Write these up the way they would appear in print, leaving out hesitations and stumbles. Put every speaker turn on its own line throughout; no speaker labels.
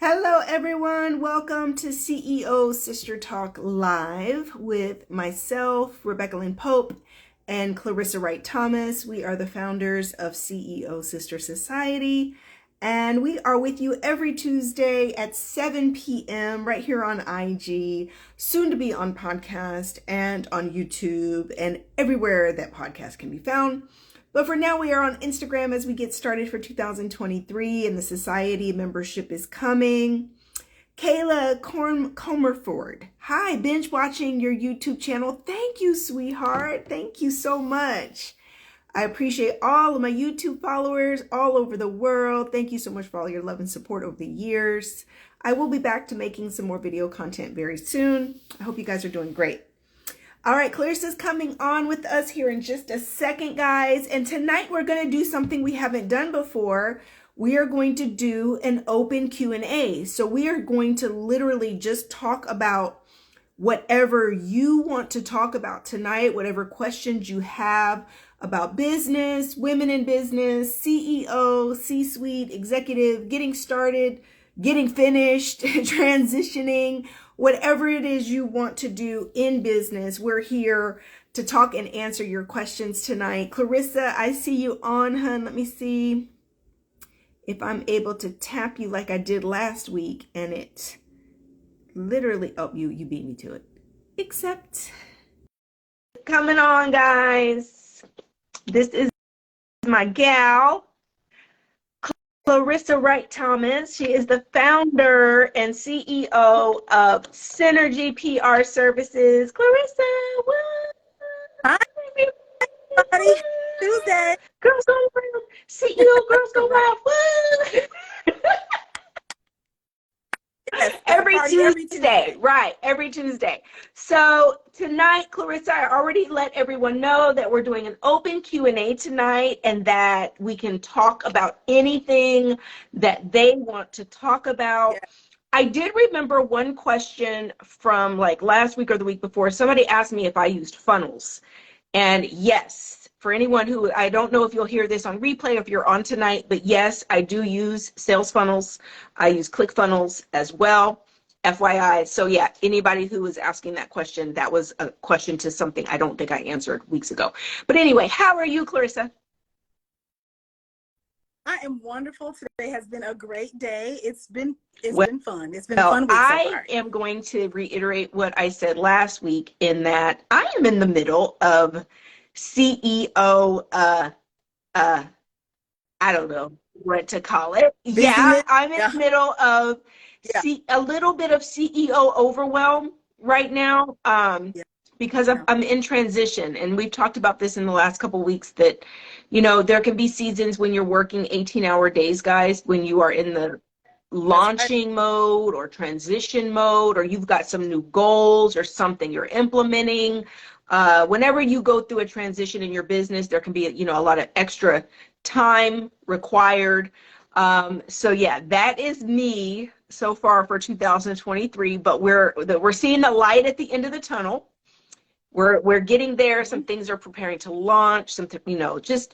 Hello, everyone. Welcome to CEO Sister Talk Live with myself, Rebecca Lynn Pope, and Clarissa Wright Thomas. We are the founders of CEO Sister Society, and we are with you every Tuesday at 7 p.m. right here on IG, soon to be on podcast and on YouTube and everywhere that podcast can be found. But for now, we are on Instagram as we get started for 2023, and the society membership is coming. Kayla Comerford, hi, binge watching your YouTube channel. Thank you, sweetheart. Thank you so much. I appreciate all of my YouTube followers all over the world. Thank you so much for all your love and support over the years. I will be back to making some more video content very soon. I hope you guys are doing great. All right, Clarissa's coming on with us here in just a second, guys. And tonight we're going to do something we haven't done before. We are going to do an open Q&A. So we are going to literally just talk about whatever you want to talk about tonight, whatever questions you have about business, women in business, CEO, C-suite, executive, getting started, getting finished, transitioning, whatever it is you want to do in business. We're here to talk and answer your questions tonight. Clarissa, I see you on, hun. Let me see if I'm able to tap you like I did last week, and it literally, oh, you beat me to it. Except, coming on, guys. This is my gal, Clarissa Wright Thomas. She is the founder and CEO of Synergy PR Services. Clarissa, what?
Hi, everybody. Tuesday.
Girls Go Wild. CEO Girls Go Wild. What?
Yes,
Every Tuesday, right? Every Tuesday. So tonight, Clarissa, I already let everyone know that we're doing an open Q&A tonight, and that we can talk about anything that they want to talk about.
Yeah.
I did remember one question from like last week or the week before. Somebody asked me if I used funnels, and yes. For anyone who, I don't know if you'll hear this on replay if you're on tonight, but yes, I do use sales funnels. I use ClickFunnels as well, FYI. So yeah, anybody who was asking that question, that was a question to something I don't think I answered weeks ago. But anyway, how are you, Clarissa?
I am wonderful. Today has been a great day. It's been fun. It's been a
Well,
fun week so
I
far.
am going to reiterate what I said last week in that I am in the middle of CEO, I don't know what to call it. Yeah,
Busyness.
I'm in
Yeah.
the middle of
Yeah.
a little bit of CEO overwhelm right now,
Yeah.
because I'm in transition, and we've talked about this in the last couple of weeks that, you know, there can be seasons when you're working 18-hour days, guys, when you are in the launching mode or transition mode, or you've got some new goals or something you're implementing. Whenever you go through a transition in your business, there can be, you know, a lot of extra time required. So yeah, that is me so far for 2023, but we're seeing the light at the end of the tunnel. We're getting there. Some things are preparing to launch, something, you know, just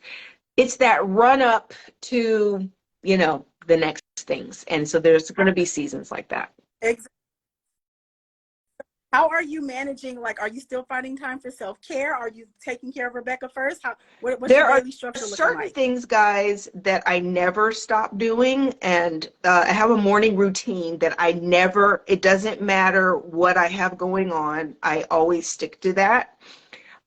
it's that run up to, you know, the next things. And so there's going to be seasons like that.
Exactly. How are you managing? Like, are you still finding time for self-care? Are you taking care of Rebecca first? What's
There
your
are
daily structure looking
certain
like?
things, guys, that I never stop doing. And I have a morning routine that I never, it doesn't matter what I have going on, I always stick to that.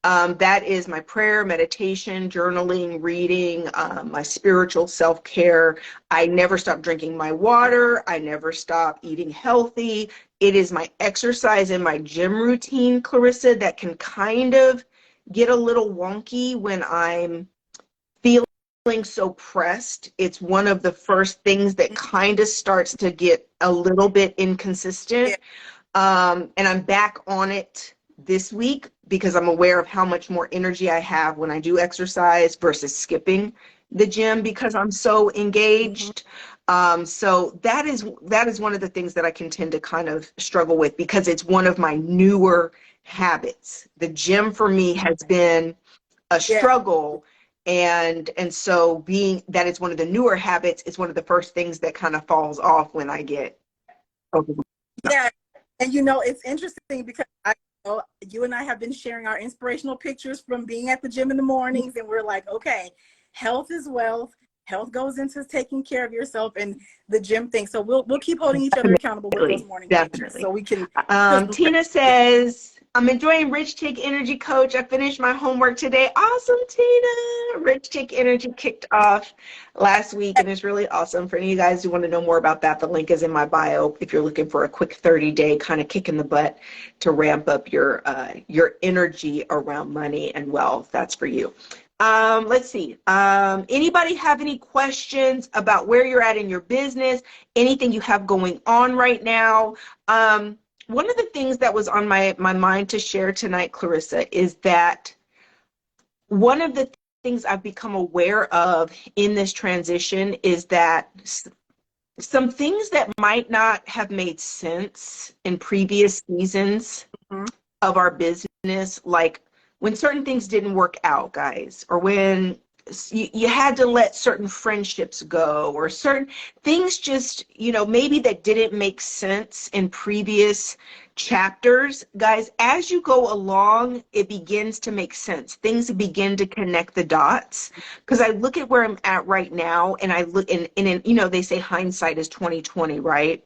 That is my prayer, meditation, journaling, reading, my spiritual self-care. I never stop drinking my water. I never stop eating healthy. It is my exercise and my gym routine, Clarissa, that can kind of get a little wonky when I'm feeling so pressed. It's one of the first things that kind of starts to get a little bit inconsistent. And I'm back on it this week because I'm aware of how much more energy I have when I do exercise versus skipping the gym because I'm so engaged. So that is one of the things that I can tend to kind of struggle with because it's one of my newer habits. The gym for me has been a struggle. And so being that it's one of the newer habits, it's one of the first things that kind of falls off when I get
Yeah. And you know, it's interesting because you and I have been sharing our inspirational pictures from being at the gym in the mornings, and we're like, okay, health is wealth. Health goes into taking care of yourself and the gym thing. So we'll keep holding each other accountable with those morning pictures, so we can.
Tina says, I'm enjoying Rich Take Energy, Coach. I finished my homework today. Awesome, Tina. Rich Take Energy kicked off last week, and it's really awesome. For any of you guys who want to know more about that, the link is in my bio if you're looking for a quick 30-day kind of kick in the butt to ramp up your energy around money and wealth. That's for you. Let's see. Anybody have any questions about where you're at in your business? Anything you have going on right now? One of the things that was on my mind to share tonight, Clarissa, is that one of the things I've become aware of in this transition is that some things that might not have made sense in previous seasons of our business, like when certain things didn't work out, guys, or when you had to let certain friendships go, or certain things just, maybe that didn't make sense in previous chapters, guys, as you go along, it begins to make sense. Things begin to connect the dots. Because I look at where I'm at right now, and I look, and they say hindsight is 2020, right?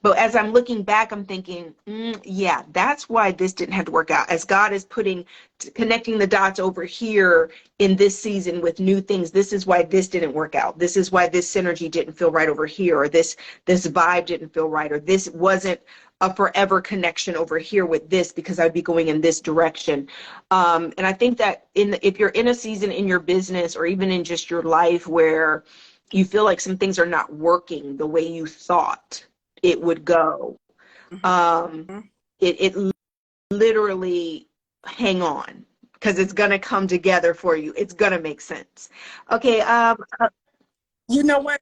But as I'm looking back, I'm thinking, yeah, that's why this didn't have to work out. As God is connecting the dots over here in this season with new things, this is why this didn't work out. This is why this synergy didn't feel right over here, or this vibe didn't feel right, or this wasn't a forever connection over here with this, because I'd be going in this direction. And I think that if you're in a season in your business, or even in just your life, where you feel like some things are not working the way you thought it would go, it literally, hang on, because it's going to come together for you. It's going to make sense. Okay.
You know what?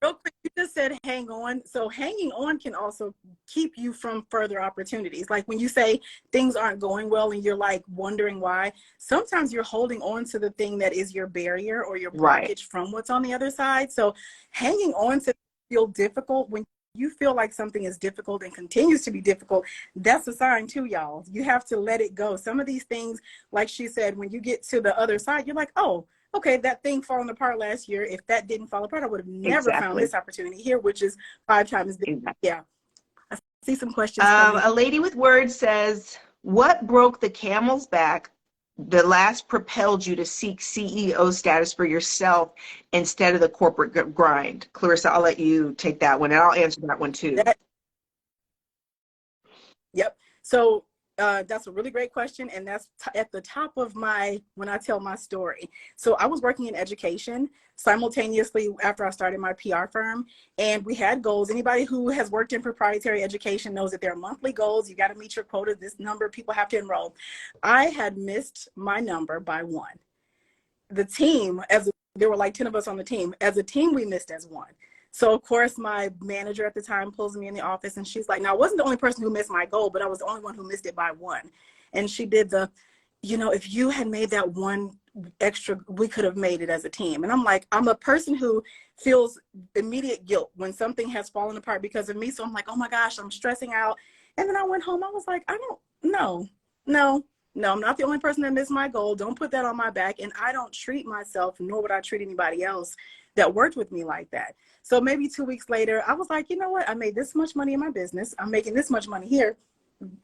Real quick, you just said hang on. So hanging on can also keep you from further opportunities. Like when you say things aren't going well and you're like wondering why, sometimes you're holding on to the thing that is your barrier or your blockage from what's on the other side. So hanging on to feel difficult, when you feel like something is difficult and continues to be difficult, that's a sign too, y'all. You have to let it go. Some of these things, like she said, when you get to the other side, you're like, oh, okay, that thing falling apart last year, if that didn't fall apart, I would have never found this opportunity here, which is 5 times bigger. Yeah. I see some questions.
A lady with words says, what broke the camel's back that last propelled you to seek CEO status for yourself instead of the corporate grind? Clarissa, I'll let you take that one, and I'll answer that one too.
Yep. So that's a really great question, and that's at the top of when I tell my story. So I was working in education simultaneously after I started my PR firm, and we had goals. Anybody who has worked in proprietary education knows that there are monthly goals. You got to meet your quota. This number of people have to enroll. I had missed my number by 1. The team, there were like 10 of us on the team. As a team, we missed as 1. So of course, my manager at the time pulls me in the office, and she's like, now I wasn't the only person who missed my goal, but I was the only one who missed it by 1. And she did if you had made that 1 extra, we could have made it as a team. And I'm like, I'm a person who feels immediate guilt when something has fallen apart because of me. So I'm like, oh my gosh, I'm stressing out. And then I went home. I was like, no, I'm not the only person that missed my goal. Don't put that on my back. And I don't treat myself, nor would I treat anybody else that worked with me like that. So maybe 2 weeks later, I was like, you know what? I made this much money in my business. I'm making this much money here.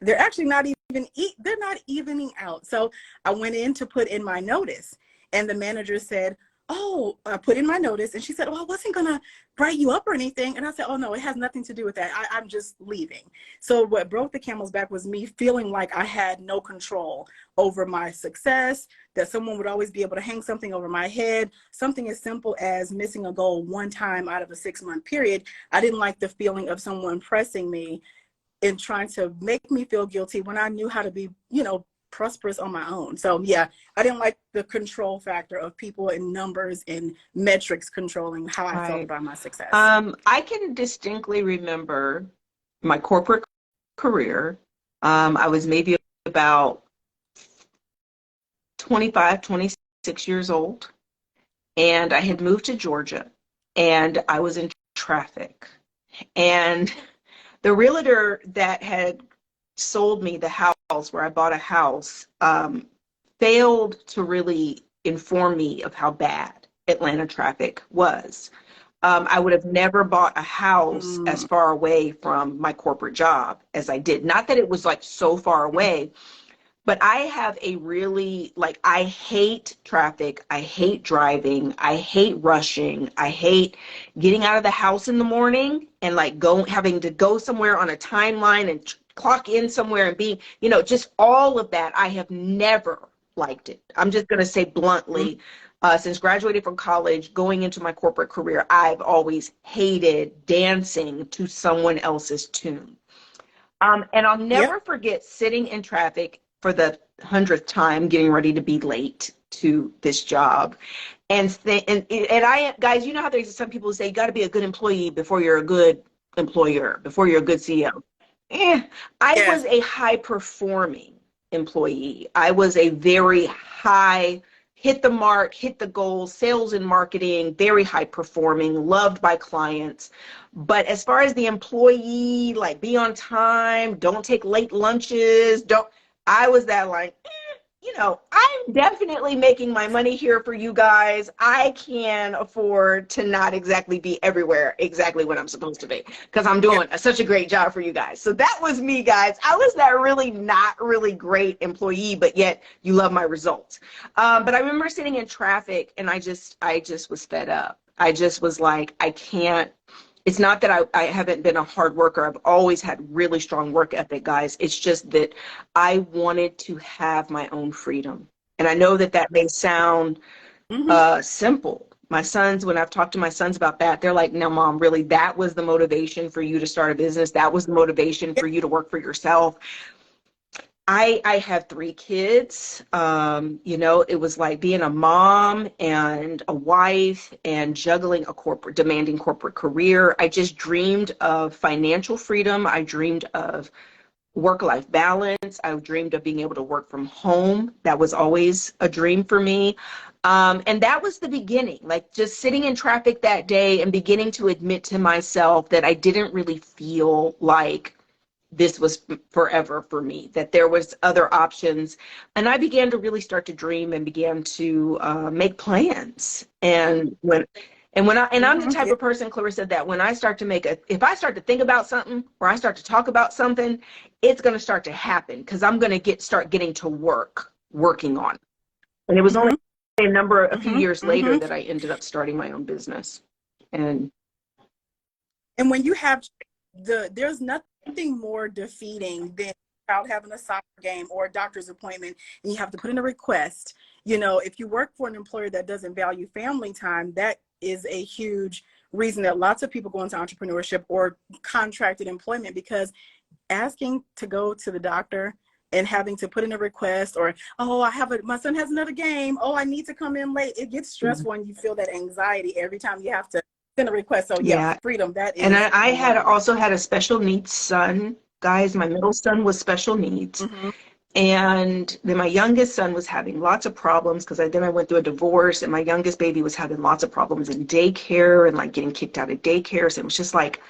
They're actually they're not evening out. So I went in to put in my notice, and the manager said, oh, I put in my notice, and she said, oh, I wasn't going to write you up or anything. And I said, oh no, it has nothing to do with that. I'm just leaving. So what broke the camel's back was me feeling like I had no control over my success, that someone would always be able to hang something over my head. Something as simple as missing a goal 1 time out of a 6-month period. I didn't like the feeling of someone pressing me and trying to make me feel guilty when I knew how to be, prosperous on my own. So yeah, I didn't like the control factor of people and numbers and metrics controlling how I felt about my success.
I can distinctly remember my corporate career. I was maybe about 25, 26 years old, and I had moved to Georgia, and I was in traffic, and The realtor that had sold me the house where I bought a house failed to really inform me of how bad Atlanta traffic was. I would have never bought a house as
Mm.
far away from my corporate job as I did. Not that it was like so far away, but I have a really, like, I hate traffic. I hate driving. I hate rushing. I hate getting out of the house in the morning and like having to go somewhere on a timeline and clock in somewhere and being, just all of that. I have never liked it. I'm just going to say bluntly, since graduating from college, going into my corporate career, I've always hated dancing to someone else's tune. And I'll
Yep.
never forget sitting in traffic for the 100th time, getting ready to be late to this job. And I, guys, you know how there's some people who say you got to be a good employee before you're a good employer, before you're a good CEO. I was
Yes.
a high performing employee. I was a very high, hit the mark, hit the goal, sales and marketing, very high performing, loved by clients. But as far as the employee, like be on time, don't take late lunches, I was that like, I'm definitely making my money here for you guys. I can afford to not exactly be everywhere exactly when I'm supposed to be because I'm
Yep.
doing such a great job for you guys. So that was me, guys. I was that really not really great employee, but yet you love my results. But I remember sitting in traffic and I just was fed up. I just was like, I can't. It's not that I haven't been a hard worker. I've always had really strong work ethic, guys. It's just that I wanted to have my own freedom. And I know that that may sound
Hmm.
simple. My sons, when I've talked to my sons about that, they're like, no, mom, really, that was the motivation for you to start a business. That was the motivation
Yep.
for you to work for yourself. I have three kids. It was like being a mom and a wife and juggling a demanding corporate career. I just dreamed of financial freedom. I dreamed of work-life balance. I dreamed of being able to work from home. That was always a dream for me. And that was the beginning, like just sitting in traffic that day and beginning to admit to myself that I didn't really feel like this was forever for me, that there was other options. And I began to really start to dream and began to make plans. And I'm the
Hmm.
type
Yep.
of person, Clarissa, that when I start to if I start to think about something or I start to talk about something, it's going to start to happen because I'm going to start getting to working on it. And it was only
Hmm.
a few
Hmm.
years later
Hmm.
that I ended up starting my own business. And
And when you have there's nothing more defeating than a child having a soccer game or a doctor's appointment and you have to put in a request. If you work for an employer that doesn't value family time, that is a huge reason that lots of people go into entrepreneurship or contracted employment, because asking to go to the doctor and having to put in a request, or my son has another game, I need to come in late, it gets stressful and you feel that anxiety every time you have to send a request. So yeah,
yeah,
freedom, that
and
is
I
the
had
one.
also had a special needs son, guys. My middle son was special needs.
Mm-hmm.
And then my youngest son was having lots of problems because then I went through a divorce and my youngest baby was having lots of problems in daycare and like getting kicked out of daycare. So it was just like,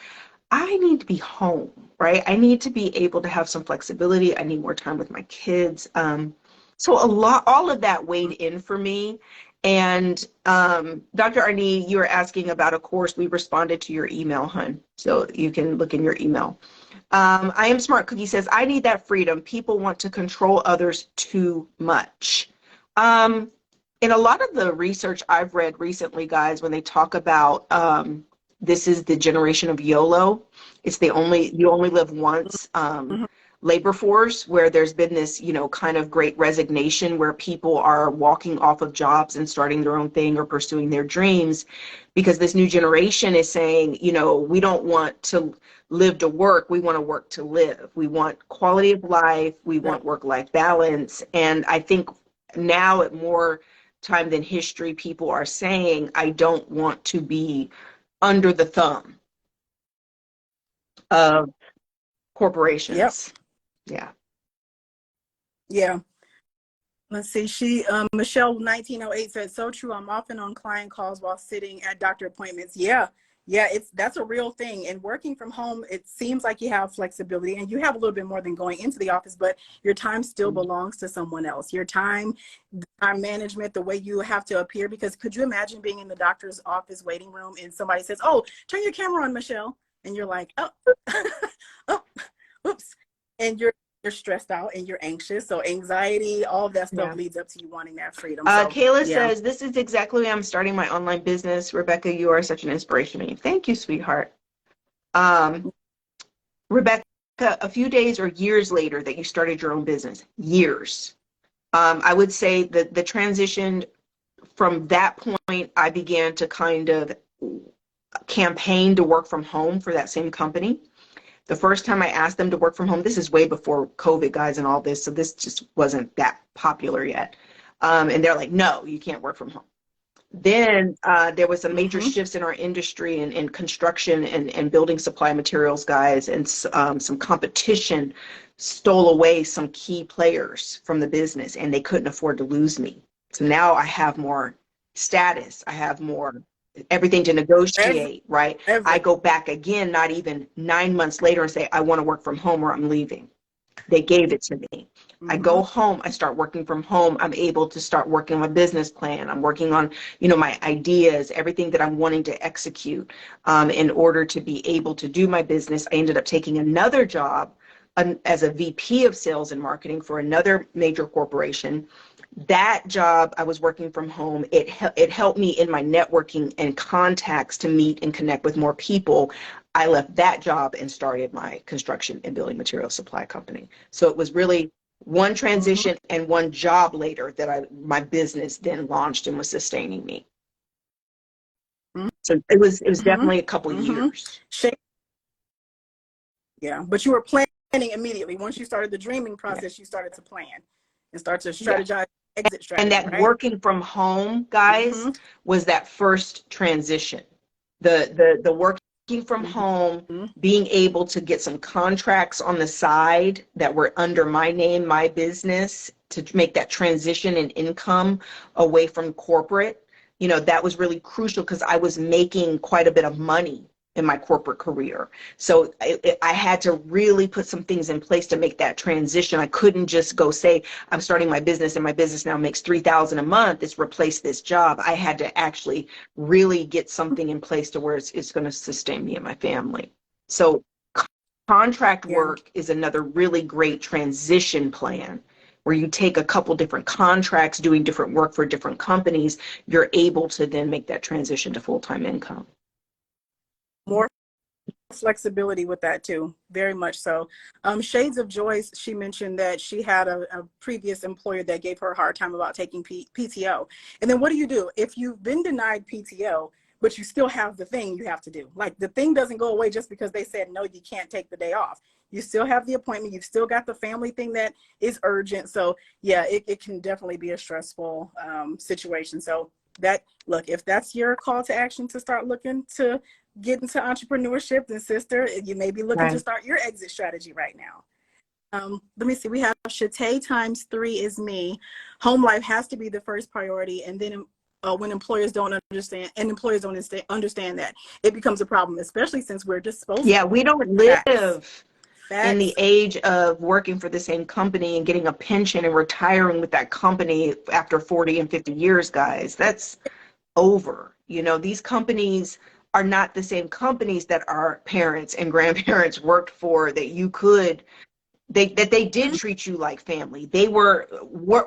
I need to be home, right? I need to be able to have some flexibility. I need more time with my kids. So all of that weighed in for me. And Dr. Arnie, you were asking about a course. We responded to your email, hun. So you can look in your email. I am smart cookie says, I need that freedom. People want to control others too much. Um, in a lot of the research I've read recently, guys, when they talk about this is the generation of YOLO, it's you only live once.
Mm-hmm.
Labor force, where there's been this, kind of great resignation where people are walking off of jobs and starting their own thing or pursuing their dreams because this new generation is saying, we don't want to live to work, we want to work to live. We want quality of life, we
Right.
want work-life balance. And I think now at more time than history, people are saying, I don't want to be under the thumb of
Yep.
corporations. Yeah.
Yeah. Let's see. Michelle 1908 said, so true. I'm often on client calls while sitting at doctor appointments. Yeah. Yeah, that's a real thing. And working from home, it seems like you have flexibility and you have a little bit more than going into the office, but your time still belongs to someone else. Your time management, the way you have to appear, because could you imagine being in the doctor's office waiting room and somebody says, "Oh, turn your camera on, Michelle." And you're like, "Oh, oh, oops." And you're stressed out and you're anxious. So anxiety, all of that stuff leads up to you wanting that freedom. So
Kayla
yeah.
says, this is exactly why I'm starting my online business. Rebecca, you are such an inspiration to me. Thank you, sweetheart. Rebecca, a few days or years later that you started your own business, years. I would say that the transition from that point, I began to kind of campaign to work from home for that same company. The first time I asked them to work from home, this is way before COVID, guys, and all this, so this just wasn't that popular yet. And they're like, no, you can't work from home. Then there was some major shifts in our industry and in construction and building supply materials, guys, and some competition stole away some key players from the business, and they couldn't afford to lose me. So now I have more status. I have more everything to negotiate, right? I go back again, not even 9 months later, and say, I want to work from home or I'm leaving. They gave it to me. I go home, I start working from home. I'm able to start working on my business plan. I'm working on, my ideas, everything that I'm wanting to execute in order to be able to do my business. I ended up taking another job as a VP of sales and marketing for another major corporation. That job, I was working from home. It helped me in my networking and contacts to meet and connect with more people. I left that job and started my construction and building material supply company. So it was really one transition and one job later that my business then launched and was sustaining me. So it was definitely a couple of years.
Yeah, but you were planning immediately. Once you started the dreaming process, you started to plan and start to strategize exit strategy.
And that working from home, guys, was that first transition. The working from home, being able to get some contracts on the side that were under my name, my business, to make that transition in income away from corporate, that was really crucial because I was making quite a bit of money in my corporate career. So I had to really put some things in place to make that transition. I couldn't just go say, I'm starting my business and my business now makes $3,000 a month. It's replaced this job. I had to actually really get something in place to where it's going to sustain me and my family. So contract work is another really great transition plan where you take a couple different contracts doing different work for different companies. You're able to then make that transition to full-time income.
More flexibility with that too, very much so. Shades of Joyce, she mentioned that she had a previous employer that gave her a hard time about taking PTO. And then what do you do if you've been denied PTO, but you still have the thing you have to do? Like, the thing doesn't go away just because they said, no, you can't take the day off. You still have the appointment. You've still got the family thing that is urgent. So yeah, it can definitely be a stressful situation. So look, if that's your call to action to start looking to get into entrepreneurship, then sister, you may be looking to start your exit strategy right now. Let me see. We have Shatay ×3 is me. Home life has to be the first priority. And then when employers don't understand, and employers don't understand that, it becomes a problem, especially since we're disposable.
Yeah, we don't live in the age of working for the same company and getting a pension and retiring with that company after 40 and 50 years, guys. That's over. These companies are not the same companies that our parents and grandparents worked for, that they did treat you like family. They were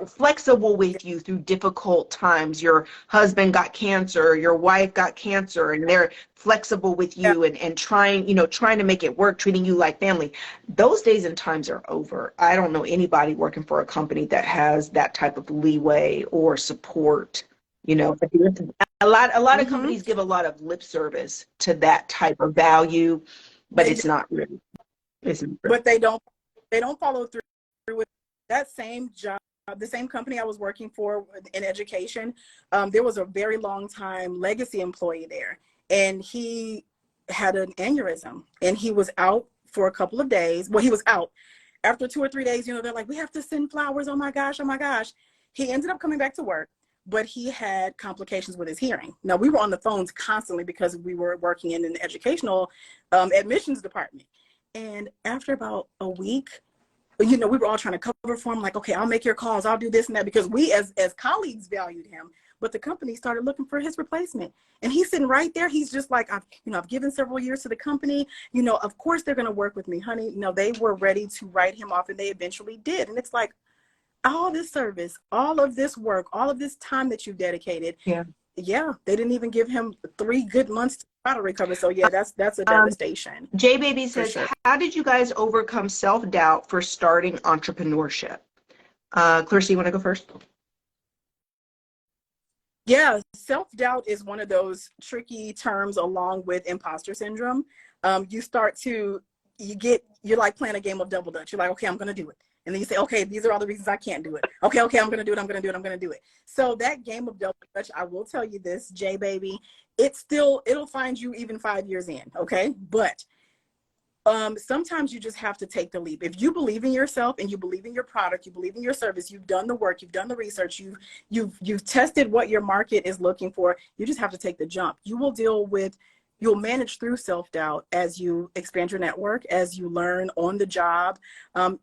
flexible with you through difficult times. Your husband got cancer, your wife got cancer, and they're flexible with you and trying to make it work, treating you like family. Those days and times are over. I don't know anybody working for a company that has that type of leeway or support. A lot of companies give a lot of lip service to that type of value, but it's not really.
But they don't follow through with that same job. The same company I was working for in education, there was a very long time legacy employee there, and he had an aneurysm, and he was out for a couple of days. Well, he was out. After 2 or 3 days, they're like, we have to send flowers. Oh my gosh. He ended up coming back to work. but he had complications with his hearing. Now, we were on the phones constantly because we were working in an educational admissions department. And after about a week, we were all trying to cover for him, like, okay, I'll make your calls, I'll do this and that, because we as colleagues valued him. But the company started looking for his replacement. And he's sitting right there. He's just like, I've given several years to the company. Of course they're going to work with me, honey. They were ready to write him off, and they eventually did. And it's like, all this service, all of this work, all of this time that you've dedicated. Yeah, they didn't even give him 3 good months to try to recover. So yeah, that's a devastation.
J Baby says, sure. How did you guys overcome self-doubt for starting entrepreneurship? Clarissa, you want to go first?
Yeah, self-doubt is one of those tricky terms along with imposter syndrome. You're like playing a game of double dutch. You're like, okay, I'm going to do it. And then you say, okay, these are all the reasons I can't do it. Okay, I'm going to do it. I'm going to do it. I'm going to do it. So that game of double dutch, I will tell you this, J Baby, it'll find you even 5 years in. Okay. But sometimes you just have to take the leap. If you believe in yourself and you believe in your product, you believe in your service, you've done the work, you've done the research, you've tested what your market is looking for, you just have to take the jump. You'll manage through self-doubt as you expand your network, as you learn on the job.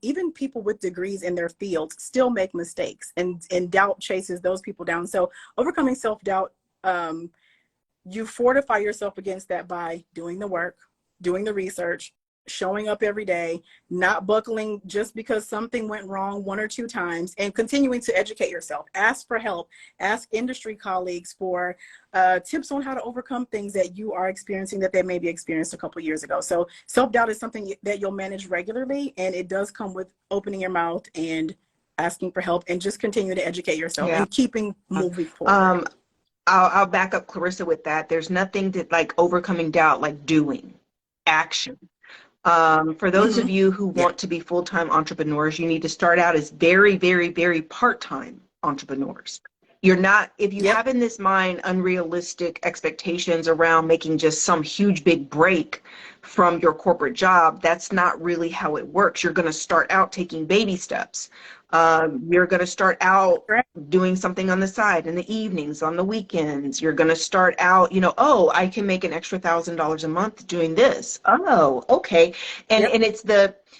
Even people with degrees in their fields still make mistakes, and doubt chases those people down. So overcoming self-doubt, you fortify yourself against that by doing the work, doing the research, showing up every day, not buckling just because something went wrong 1 or 2 times, and continuing to educate yourself. Ask for help. Ask industry colleagues for tips on how to overcome things that you are experiencing that they maybe experienced a couple of years ago. So self-doubt is something that you'll manage regularly, and it does come with opening your mouth and asking for help, and just continue to educate yourself and keeping moving forward.
I'll back up Clarissa with that. There's nothing that like overcoming doubt like doing action. For those of you who want to be full-time entrepreneurs, you need to start out as very, very, very part-time entrepreneurs. You're not, if you have in this mind unrealistic expectations around making just some huge big break from your corporate job, that's not really how it works. You're going to start out taking baby steps. You're going to start out doing something on the side in the evenings, on the weekends. You're going to start out, oh, I can make an extra $1,000 a month doing this. Oh, okay. And it's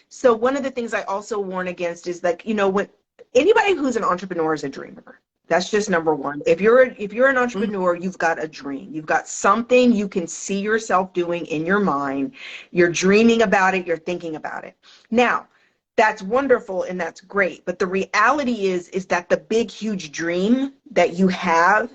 so one of the things I also warn against is like, when anybody who's an entrepreneur is a dreamer. That's just number one. If you're an entrepreneur, you've got a dream. You've got something you can see yourself doing in your mind. You're dreaming about it. You're thinking about it. Now, that's wonderful and that's great. But the reality is that the big, huge dream that you have,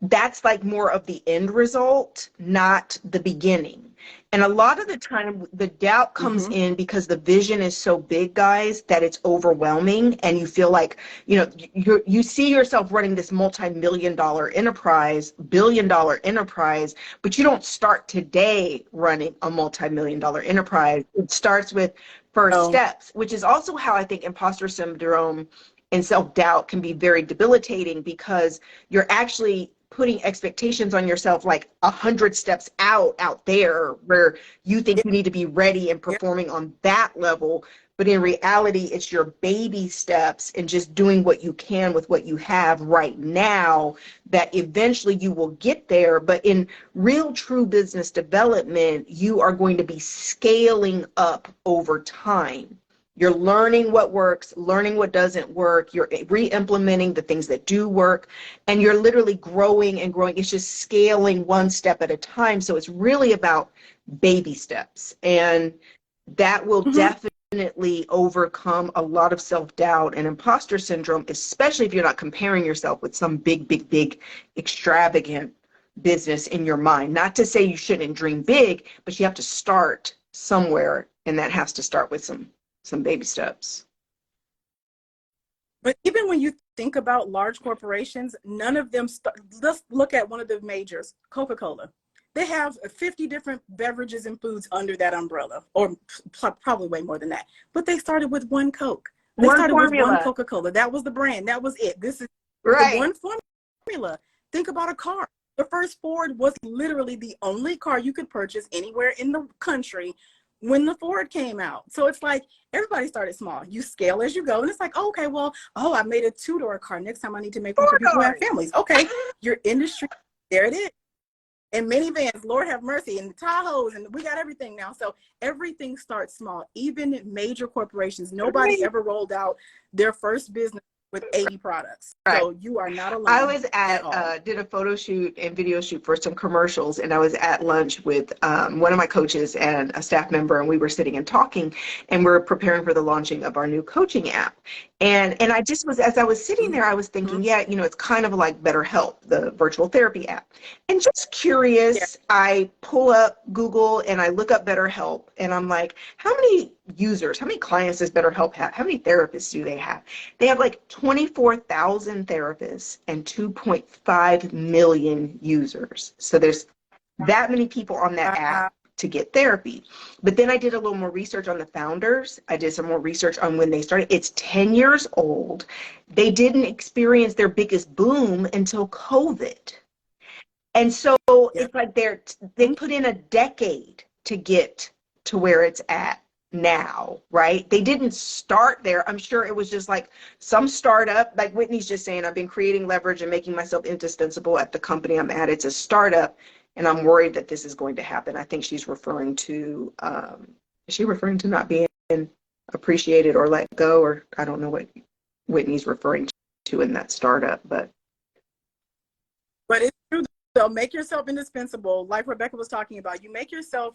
that's like more of the end result, not the beginning. And a lot of the time, the doubt comes in because the vision is so big, guys, that it's overwhelming. And you feel like, you see yourself running this multi-million-dollar enterprise, billion-dollar enterprise, but you don't start today running a multi-million-dollar enterprise. It starts with first steps, which is also how I think imposter syndrome and self-doubt can be very debilitating, because you're actually putting expectations on yourself like 100 steps out there where you think you need to be ready and performing on that level. But in reality, it's your baby steps and just doing what you can with what you have right now that eventually you will get there. But in real true business development, you are going to be scaling up over time. You're learning what works, learning what doesn't work. You're re-implementing the things that do work, and you're literally growing and growing. It's just scaling one step at a time. So it's really about baby steps, and that will definitely overcome a lot of self-doubt and imposter syndrome, especially if you're not comparing yourself with some big, extravagant business in your mind. Not to say you shouldn't dream big, but you have to start somewhere, and that has to start with some baby steps.
But even when you think about large corporations, none of them let's look at one of the majors, Coca-Cola. They have 50 different beverages and foods under that umbrella, or probably way more than that. But they started with one Coke. They started with one Coca-Cola. That was the brand. That was it. This is the one formula. Think about a car. The first Ford was literally the only car you could purchase anywhere in the country when the Ford came out. So it's like everybody started small. You scale as you go. And it's like, oh, okay, well, oh, I made a 2-door car. Next time I need to make one for people who have families. Okay, your industry, there it is. And minivans, Lord have mercy, and the Tahoes, and we got everything now. So everything starts small. Even major corporations, nobody ever rolled out their first business with 80 products.
Right.
So you are not alone.
I was
at
did a photo shoot and video shoot for some commercials, and I was at lunch with one of my coaches and a staff member, and we were sitting and talking, and we're preparing for the launching of our new coaching app. And I just was, as I was sitting there, I was thinking, yeah, you know, it's kind of like BetterHelp, the virtual therapy app. And just curious, I pull up Google and I look up BetterHelp, and I'm like, how many users, how many clients does BetterHelp have? How many therapists do they have? They have like 24,000 therapists and 2.5 million users. So there's that many people on that app to get therapy. But then I did a little more research on the founders. I did some more research on when they started. It's 10 years old. They didn't experience their biggest boom until COVID. And so it's like they put in a decade to get to where it's at now, right? They didn't start there. I'm sure it was just like some startup, like Whitney's just saying, I've been creating leverage and making myself indispensable at the company I'm at. It's a startup, and I'm worried that this is going to happen. I think she's referring to, is she referring to not being appreciated or let go? Or I don't know what Whitney's referring to in that startup, but
it's true. So make yourself indispensable. Like Rebecca was talking about, you make yourself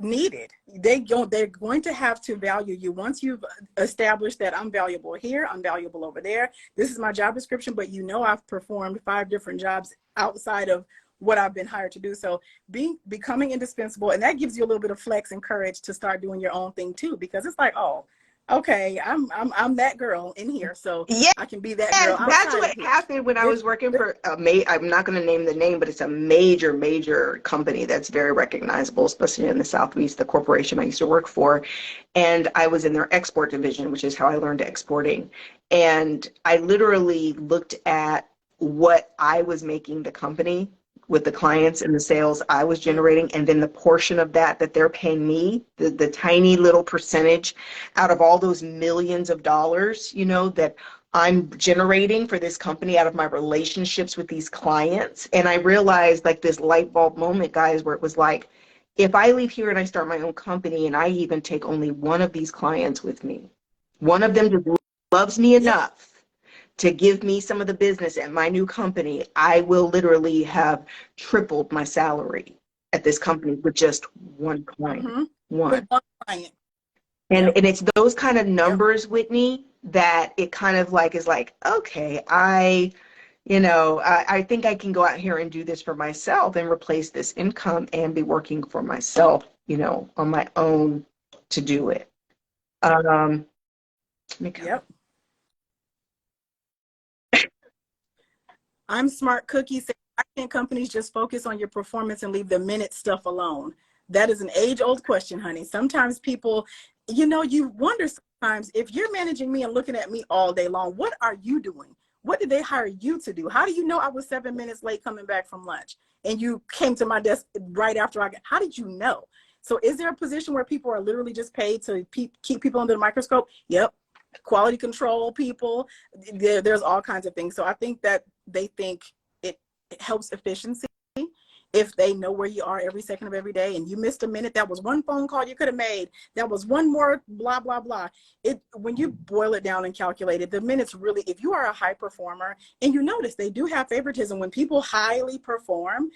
needed. They're going to have to value you. Once you've established that I'm valuable here, I'm valuable over there, this is my job description, but you know I've performed 5 different jobs outside of what I've been hired to do. So becoming indispensable, and that gives you a little bit of flex and courage to start doing your own thing too, because it's like, oh, okay, I'm that girl in here, so yeah, I can be that girl.
That's what happened when I was working for I'm not going to name the name, but it's a major company that's very recognizable, especially in the Southeast, the corporation I used to work for. And I was in their export division, which is how I learned exporting. And I literally looked at what I was making the company with the clients and the sales I was generating, and then the portion of that they're paying me, the tiny little percentage out of all those millions of dollars, you know, that I'm generating for this company out of my relationships with these clients. And I realized, like, this light bulb moment, guys, where it was like, if I leave here and I start my own company and I even take only one of these clients with me, one of them just loves me enough to give me some of the business at my new company, I will literally have tripled my salary at this company with just one client. One client. And it's those kind of numbers, Whitney, that it kind of like is like, okay, I think I can go out here and do this for myself and replace this income and be working for myself, you know, on my own to do it.
I'm Smart Cookie saying, why can't companies just focus on your performance and leave the minute stuff alone? That is an age-old question, honey. Sometimes people, you know, you wonder sometimes, if you're managing me and looking at me all day long, what are you doing? What did they hire you to do? How do you know I was 7 minutes late coming back from lunch and you came to my desk right after how did you know? So is there a position where people are literally just paid to keep people under the microscope? Yep. Quality control people, there's all kinds of things. So I think that they think it helps efficiency if they know where you are every second of every day, and you missed a minute, that was one phone call you could have made, that was one more blah blah blah. When you boil it down and calculate it, the minutes really, if you are a high performer, and you notice they do have favoritism, when people highly perform,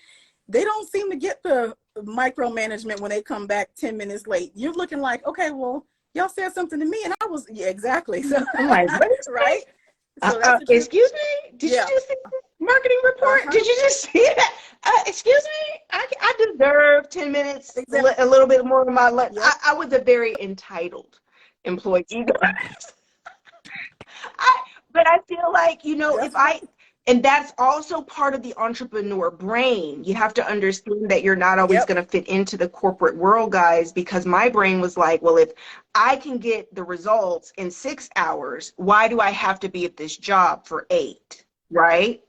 they don't seem to get the micromanagement when they come back 10 minutes late. You're looking like, okay, well, y'all said something to me and I was, exactly. So
I'm like, right? So excuse me, did you just see the marketing report? Did you just see that? Excuse me, I deserve 10 minutes, a little bit more of my lunch. I was a very entitled employee. But I feel like, you know, and that's also part of the entrepreneur brain. You have to understand that you're not always going to fit into the corporate world, guys, because my brain was like, well, if I can get the results in 6 hours, why do I have to be at this job for 8, right?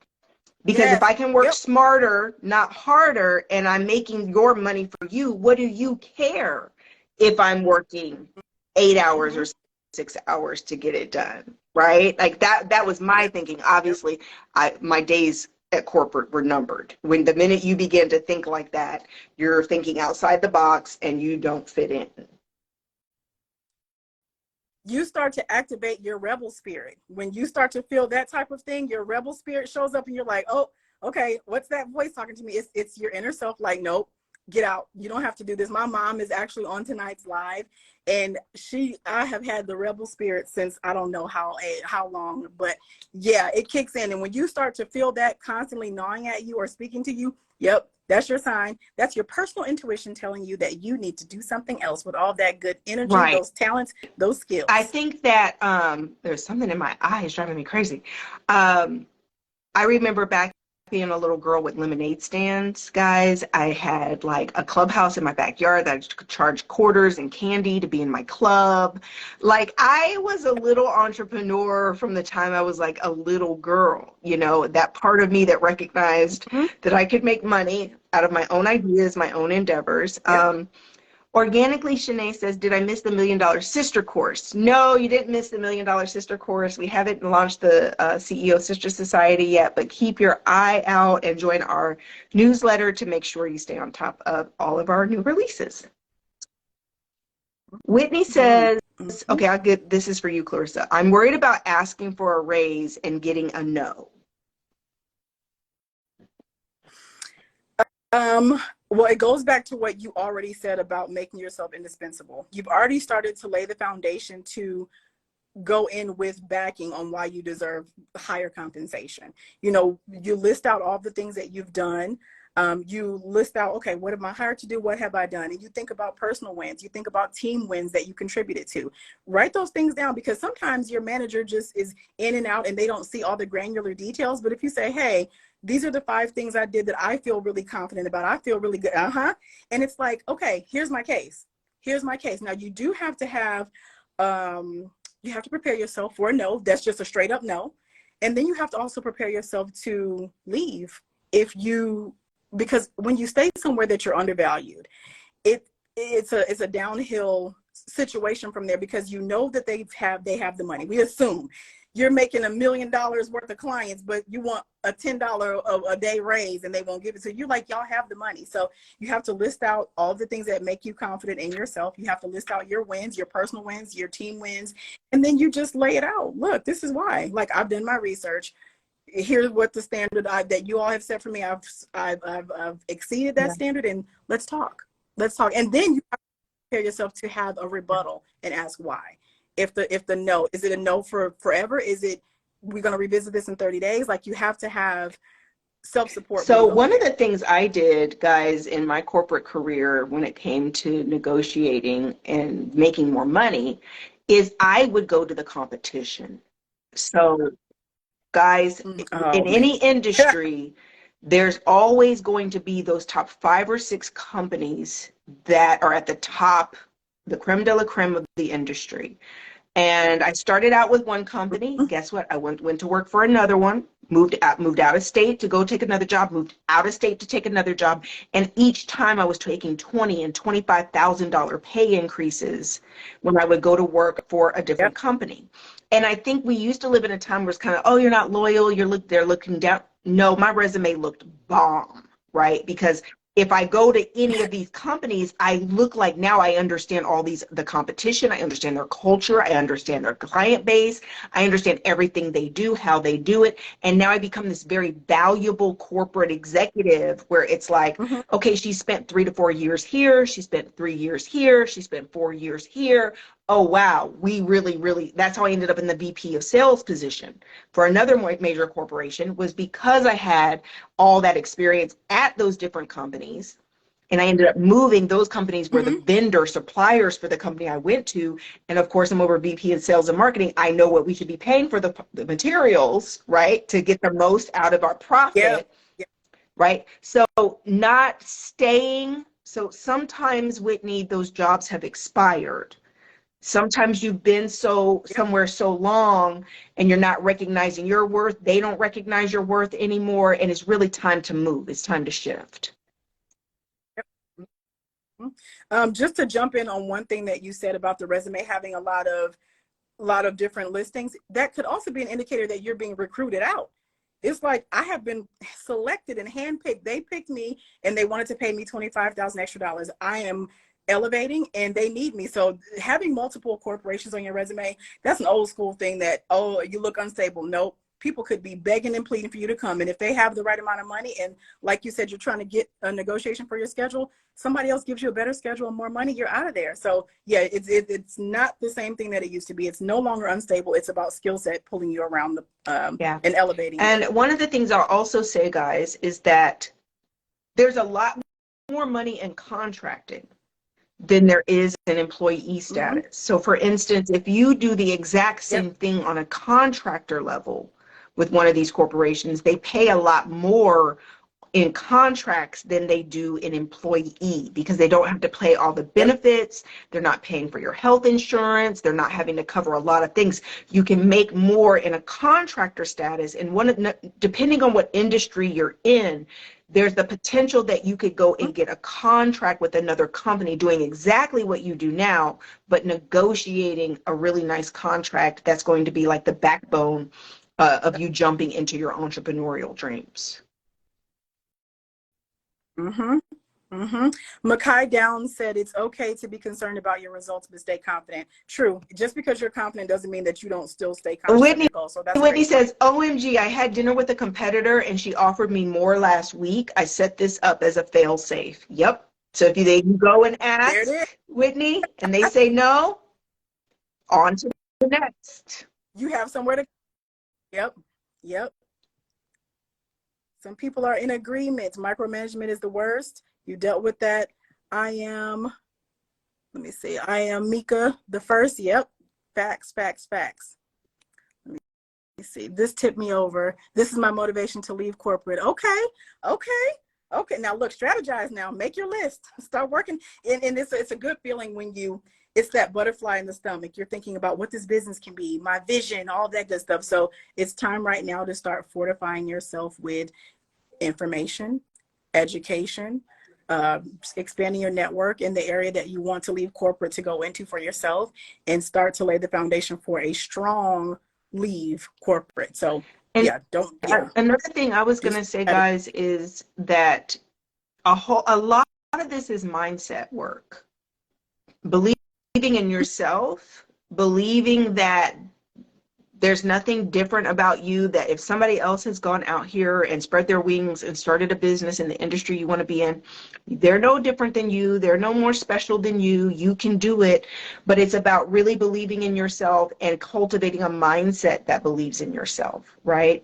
Because if I can work smarter, not harder, and I'm making your money for you, what do you care if I'm working 8 hours
Mm-hmm.
or 6 hours to get it done, right? Like that was my
Yep.
thinking.
Yep.
Obviously, my days at corporate were numbered. When the minute you begin to think like that, you're thinking outside the box and you don't fit in.
You start to activate your rebel spirit. When you start to feel that type of thing, your rebel spirit shows up and you're like, oh, okay, what's that voice talking to me? It's your inner self like, nope, get out. You don't have to do this. My mom is actually on tonight's live, and I have had the rebel spirit since I don't know how long, but yeah, it kicks in. And when you start to feel that constantly gnawing at you or speaking to you, yep, that's your sign. That's your personal intuition telling you that you need to do something else with all that good energy,
Right.
those talents, those
I
skills.
think that there's something in my eyes driving me crazy. Um, I remember back being a little girl with lemonade stands, guys. I had like a clubhouse in my backyard that I charged quarters and candy to be in my club. Like I was a little entrepreneur from the time I was like a little girl, you know, that part of me that recognized
Mhm.
that I could make money out of my own ideas, my own endeavors.
Yep.
Organically, Shanae says, did I miss the Million Dollar Sister course? No, you didn't miss the Million Dollar Sister course. We haven't launched the CEO Sister Society yet, but keep your eye out and join our newsletter to make sure you stay on top of all of our new releases. Whitney says,
Mm-hmm.
okay, I'll get this is for you, Clarissa. I'm worried about asking for a raise and getting a no.
Well, it goes back to what you already said about making yourself indispensable. You've already started to lay the foundation to go in with backing on why you deserve higher compensation. You know, you list out all the things that you've done. You list out, okay, what am I hired to do? What have I done? And you think about personal wins. You think about team wins that you contributed to. Write those things down, because sometimes your manager just is in and out and they don't see all the granular details. But if you say, hey, these are the 5 things I did that I feel really confident about, I feel really good. And it's like, okay, here's my case. Here's my case. Now you do have to have, you have to prepare yourself for a no. That's just a straight up no. And then you have to also prepare yourself to leave if you, because when you stay somewhere that you're undervalued, it's a downhill situation from there, because you know that they have the money. We assume you're making $1 million worth of clients, but you want a $10 a day raise and they won't give it to you. Like, y'all have the money. So you have to list out all the things that make you confident in yourself. You have to list out your wins, your personal wins, your team wins, and then you just lay it out. Look, this is why. Like, I've done my research. Here's what the standard that you all have set for me. I've exceeded that
Yeah.
standard, and let's talk. Let's talk. And then you have to prepare yourself to have a rebuttal and ask why. If the no, is it a no for forever? Is it, we're going to revisit this in 30 days? Like, you have to have self-support when you
So
go in
one of
there.
the things I did, guys, in my corporate career when it came to negotiating and making more money is I would go to the competition. So guys,
Oh
in
man.
any industry, there's always going to be those top 5 or 6 companies that are at the top, the creme de la creme of the industry. And I started out with one company. Guess what? I went to work for another one, moved out of state to go take another job, moved out of state to take another job. And each time I was taking $20,000 and $25,000 pay increases when I would go to work for a different
Yep.
company. And I think we used to live in a time where it's kind of, oh, you're not loyal, they're looking down. No, my resume looked bomb, right? Because if I go to any of these companies, I look like now I understand the competition. I understand their culture. I understand their client base. I understand everything they do, how they do it. And now I become this very valuable corporate executive where it's like,
Mm-hmm.
okay, she spent 3 to 4 years here. She spent 3 years here. She spent 4 years here. Oh, wow. We really, that's how I ended up in the VP of sales position for another major corporation, was because I had all that experience at those different companies. And I ended up moving. Those companies were the
Mm-hmm.
vendor suppliers for the company I went to. And of course, I'm over VP of sales and marketing. I know what we should be paying for the materials, right? To get the most out of our
Yeah.
profit,
Yeah.
right? So not staying. So sometimes, Whitney, those jobs have expired. Sometimes you've been
Yep.
somewhere so long and you're not recognizing your worth. They don't recognize your worth anymore. And it's really time to move. It's time to shift.
Yep. Just to jump in on one thing that you said about the resume having a lot of different listings, that could also be an indicator that you're being recruited out. It's like I have been selected and handpicked. They picked me and they wanted to pay me $25,000 extra dollars. I am elevating and they need me. So having multiple corporations on your resume, that's an old school thing that, oh, you look unstable. Nope. People could be begging and pleading for you to come. And if they have the right amount of money, and like you said, you're trying to get a negotiation for your schedule, somebody else gives you a better schedule and more money, you're out of there. So yeah, it's not the same thing that it used to be. It's no longer unstable. It's about skill set pulling you around and elevating.
And one of the things I'll also say, guys, is that there's a lot more money in contracting than there is in employee status. So for instance, if you do the exact same thing on a contractor level with one of these corporations, they pay a lot more in contracts than they do in employee, because they don't have to pay all the benefits. They're not paying for your health insurance. They're not having to cover a lot of things. You can make more in a contractor status, and depending on what industry you're in, there's the potential that you could go and get a contract with another company doing exactly what you do now, but negotiating a really nice contract that's going to be like the backbone of you jumping into your entrepreneurial dreams.
Makai Downs said it's okay to be concerned about your results, but stay confident. True. Just because you're confident doesn't mean that you don't still stay confident.
Whitney says, OMG, I had dinner with a competitor and she offered me more last week. I set this up as a fail safe. Yep. So if they go and ask Whitney and they say no, on to the next.
You have somewhere to. Yep. Some people are in agreement. Micromanagement is the worst. You dealt with that. I am Mika the first. Yep. Facts. Let me see. This tipped me over. This is my motivation to leave corporate. Okay. Now look, strategize now. Make your list. Start working. And it's a good feeling when it's that butterfly in the stomach. You're thinking about what this business can be, my vision, all that good stuff. So it's time right now to start fortifying yourself with information, education, expanding your network in the area that you want to leave corporate to go into for yourself, and start to lay the foundation for a strong leave corporate. So
another thing I was going to say, guys, is that a lot of this is mindset work. Believing in yourself, believing that there's nothing different about you, that if somebody else has gone out here and spread their wings and started a business in the industry you want to be in, they're no different than you. They're no more special than you. You can do it. But it's about really believing in yourself and cultivating a mindset that believes in yourself, right?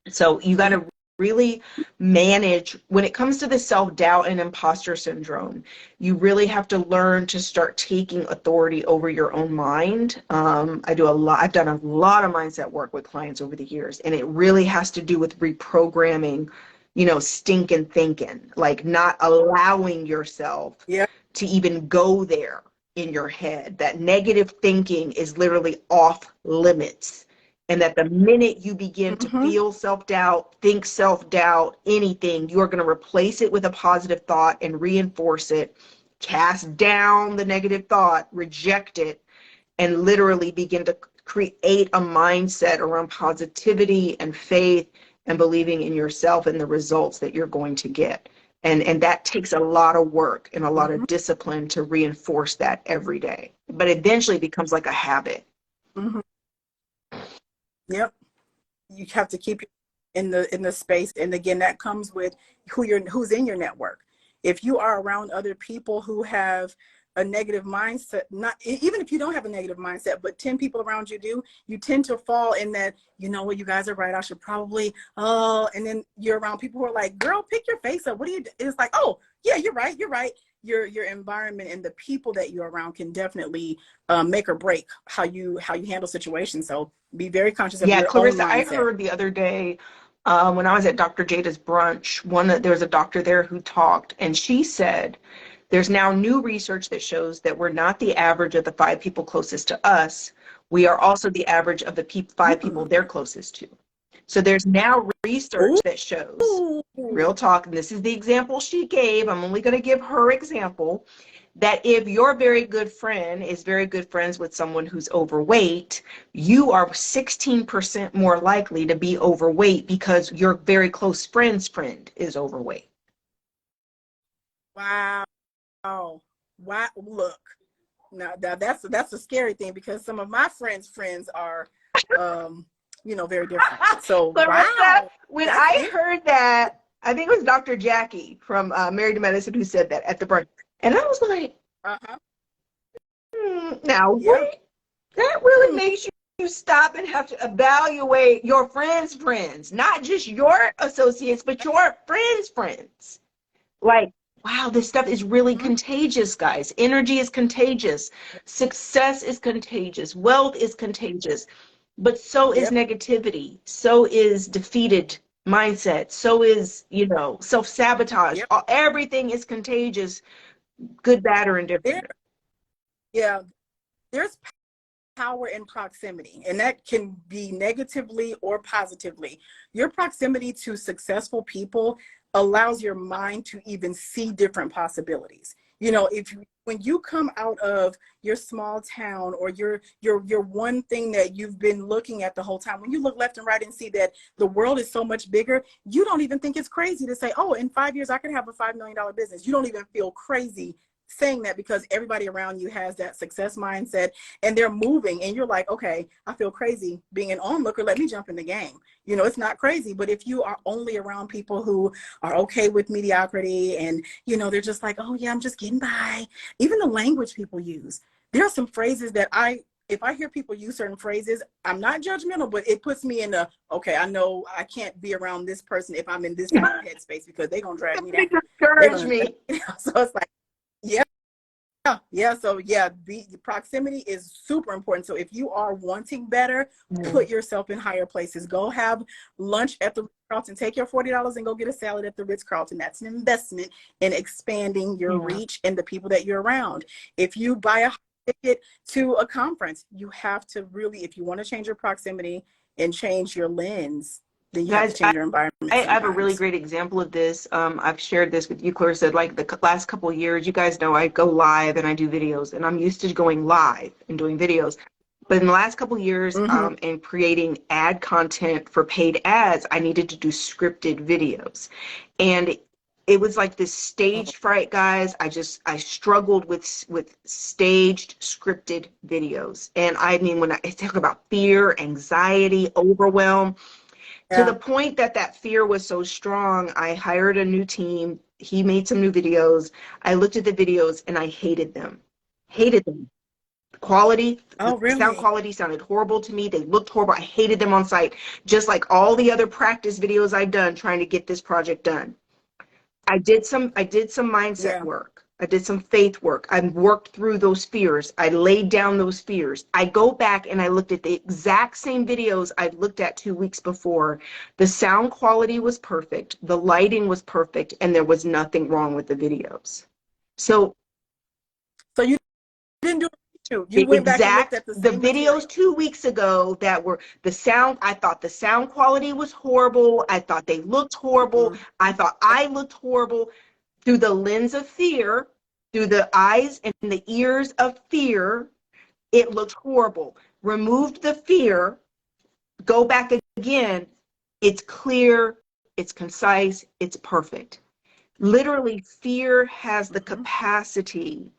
So you got to really manage, when it comes to the self-doubt and imposter syndrome, you really have to learn to start taking authority over your own mind. I've done a lot of mindset work with clients over the years, and it really has to do with reprogramming, stinking thinking, like not allowing yourself to even go there in your head. That negative thinking is literally off limits. And that the minute you begin to feel self-doubt, think self-doubt, anything, you're going to replace it with a positive thought and reinforce it, cast down the negative thought, reject it, and literally begin to create a mindset around positivity and faith and believing in yourself and the results that you're going to get. And that takes a lot of work and a lot of discipline to reinforce that every day. But eventually it becomes like a habit.
Yep. You have to keep in the space. And again, that comes with who's in your network. If you are around other people who have a negative mindset, not even if you don't have a negative mindset, but 10 people around you do, you tend to fall in that, what, you guys are right, I should probably, and then you're around people who are like, girl, pick your face up. What do you do? It's like, oh yeah, you're right. Your environment and the people that you're around can definitely make or break how you handle situations. So be very conscious of your
Clarissa,
own mindset.
I heard the other day when I was at Dr. Jada's brunch, there was a doctor there who talked, and she said there's now new research that shows that we're not the average of the 5 people closest to us. We are also the average of the 5 people they're closest to. So there's now research that shows, real talk, and this is the example she gave, I'm only going to give her example, that if your very good friend is very good friends with someone who's overweight, you are 16% more likely to be overweight because your very close friend's friend is overweight.
Wow. Wow. Look, now that's a scary thing because some of my friends are, very different. So
Clarissa,
wow,
when
that's
I
it.
heard that, I think it was Dr. Jackie from Married to Medicine who said that at the brunch. And I was like,
Uh-huh.
now
Yeah.
wait, that really makes you stop and have to evaluate your friends' friends, not just your associates, but your friends' friends. Like, wow, this stuff is really
Mhm.
contagious, guys. Energy is contagious. Success is contagious. Wealth is contagious. But so is
Yep.
negativity. So is defeated mindset. So is, self-sabotage.
Yep.
Everything is contagious, good, bad, or
There,
indifferent.
yeah. There's power in proximity, and that can be negatively or positively. Your proximity to successful people allows your mind to even see different possibilities. If when you come out of your small town or your one thing that you've been looking at the whole time, when you look left and right and see that the world is so much bigger, you don't even think it's crazy to say, oh, in 5 years I could have a $5 million business. You don't even feel crazy saying that because everybody around you has that success mindset and they're moving and you're like, okay, I feel crazy being an onlooker. Let me jump in the game. It's not crazy, but if you are only around people who are okay with mediocrity and, they're just like, oh yeah, I'm just getting by. Even the language people use, there are some phrases that if I hear people use certain phrases, I'm not judgmental, but it puts me in okay, I know I can't be around this person if I'm in this type of headspace because they're going to drag me down.
They
They're
discourage
going to,
me.
so it's like, yeah. Yeah. So yeah, the proximity is super important. So if you are wanting better, put yourself in higher places. Go have lunch at the Ritz-Carlton. Take your $40 and go get a salad at the Ritz-Carlton. That's an investment in expanding your
Yeah.
reach and the people that you're around. If you buy a ticket to a conference, you have to really, if you want to change your proximity and change your lens, then you have to
Guys,
change your environment
I have a really
sometimes.
great example of this. I've shared this with you, Clarissa. Like the last couple of years, you guys know I go live and I do videos, and I'm used to going live and doing videos. But in the last couple of years,
Mm-hmm.
and creating ad content for paid ads, I needed to do scripted videos. And it was like this stage fright, guys. I struggled with staged scripted videos. And I mean, when I talk about fear, anxiety, overwhelm, to the
Yeah.
point that that fear was so strong, I hired a new team. He made some new videos. I looked at the videos and I hated them. Hated them. Quality, the
Oh,
sound
really?
quality sounded horrible to me. They looked horrible. I hated them on site, just like all the other practice videos I've done trying to get this project done. I did some mindset
Yeah.
work. I did some faith work. I worked through those fears. I laid down those fears. I go back and I looked at the exact same videos I'd looked at 2 weeks before. The sound quality was perfect, the lighting was perfect, and there was nothing wrong with the videos. So
So you didn't do it too. You
the
went back and looked
exact
at the
the
same
videos
material.
2 weeks ago that were the sound, I thought the sound quality was horrible. I thought they looked horrible.
Mm-hmm.
I thought I looked horrible. Through the lens of fear, through the eyes and the ears of fear, it looked horrible. Removed the fear, go back again, it's clear, it's concise, it's perfect. Literally, fear has the
Mm-hmm.
capacity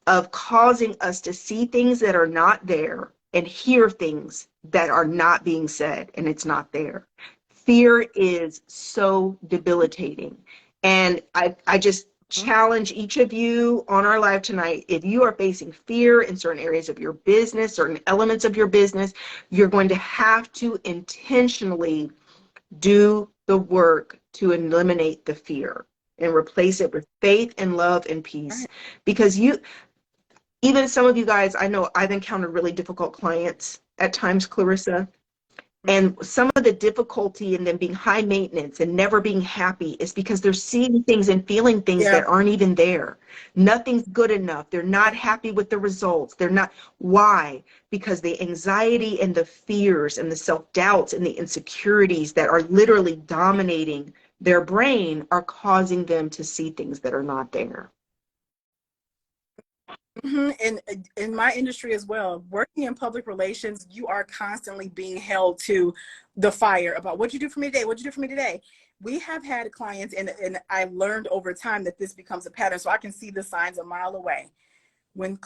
of causing us to see things that are not there and hear things that are not being said, and it's not there. Fear is so debilitating. And I just challenge each of you on our live tonight. If you are facing fear in certain areas of your business, certain elements of your business, you're going to have to intentionally do the work to eliminate the fear and replace it with faith and love and peace.
Right.
Because even some of you guys, I know I've encountered really difficult clients at times, Clarissa. And some of the difficulty in them being high maintenance and never being happy is because they're seeing things and feeling things
Yeah.
that aren't even there. Nothing's good enough. They're not happy with the results. They're not. Why? Because the anxiety and the fears and the self-doubts and the insecurities that are literally dominating their brain are causing them to see things that are not there.
And in my industry as well, working in public relations, you are constantly being held to the fire about what you do for me today, what you do for me today. We have had clients, and I learned over time that this becomes a pattern. So I can see the signs a mile away. When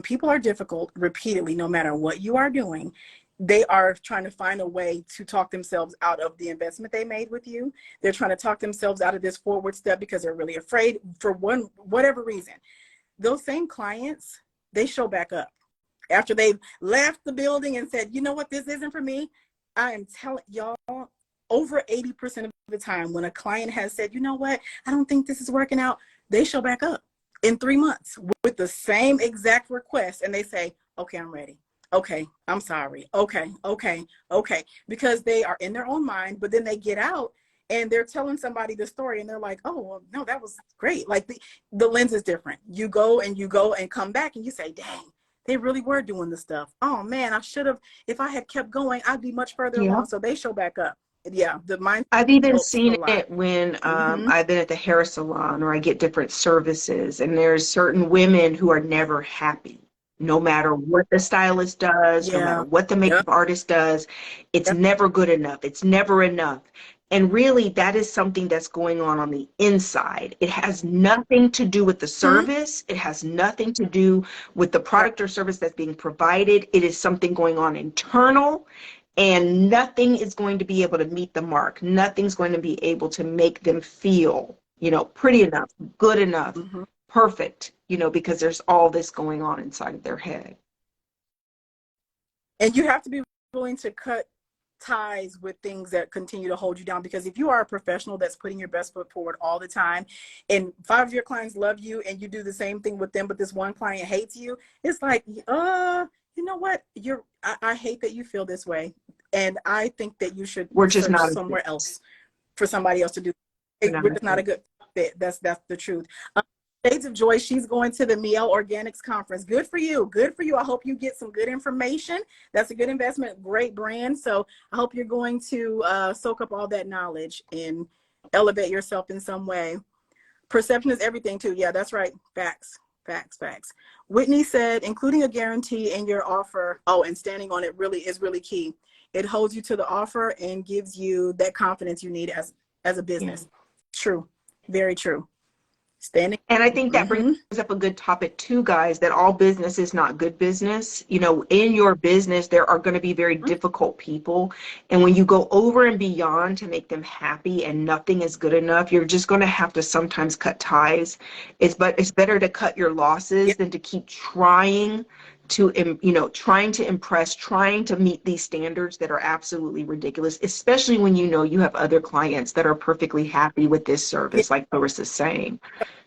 people are difficult repeatedly, no matter what you are doing, they are trying to find a way to talk themselves out of the investment they made with you. They're trying to talk themselves out of this forward step because they're really afraid for whatever reason. Those same clients, they show back up after they've left the building and said, you know what, this isn't for me. I am telling y'all, over 80% of the time when a client has said, you know what, I don't think this is working out, they show back up in 3 months with the same exact request. And they say, okay, I'm ready. Okay, I'm sorry. Okay. Because they are in their own mind, but then they get out and they're telling somebody the story and they're like, oh, well, no, that was great. Like the lens is different. You go and come back and you say, dang, they really were doing the stuff. Oh man, I should have, if I had kept going, I'd be much further
Yeah.
along. So they show back up. Yeah, the mind.
I've even
Helps a
seen
lot.
it when
Mhm.
I've been at the hair salon or I get different services, and there's certain women who are never happy. No matter what the stylist does, no matter
Yeah.
what the
Yep.
makeup artist does, it's
Yep.
never good enough. It's never enough. And really, that is something that's going on the inside. It has nothing to do with the
Mhm.
service. It has nothing to do with the
Right.
product or service that's being provided. It is something going on internal, and nothing is going to be able to meet the mark. Nothing's going to be able to make them feel, pretty enough, good enough,
Mhm.
perfect, because there's all this going on inside of their head.
And you have to be willing to cut ties with things that continue to hold you down, because if you are a professional that's putting your best foot forward all the time and 5 of your clients love you and you do the same thing with them, but this one client hates you, it's like, you know what, I hate that you feel this way, and I think that you should
We're just
search
not a
somewhere
fit.
else for somebody else to do.
We're not
We're
a
just not a
fit.
good fit. That's the truth. Shades of Joy, she's going to the Miel Organics Conference. Good for you. Good for you. I hope you get some good information. That's a good investment. Great brand. So I hope you're going to soak up all that knowledge and elevate yourself in some way. Perception is everything too. Yeah, that's right. Facts. Facts. Whitney said, including a guarantee in your offer. Oh, and standing on it is really key. It holds you to the offer and gives you that confidence you need as a
Yeah.
business. True. Very true. Standing.
And I think that brings
Mm-hmm.
up a good topic too, guys, that all business is not good business. In your business, there are going to be very difficult people. And when you go over and beyond to make them happy and nothing is good enough, you're just going to have to sometimes cut ties. It's better to cut your losses
Yeah.
than to keep trying to impress, trying to meet these standards that are absolutely ridiculous, especially when you have other clients that are perfectly happy with this
Yeah.
service, like Clarissa's saying.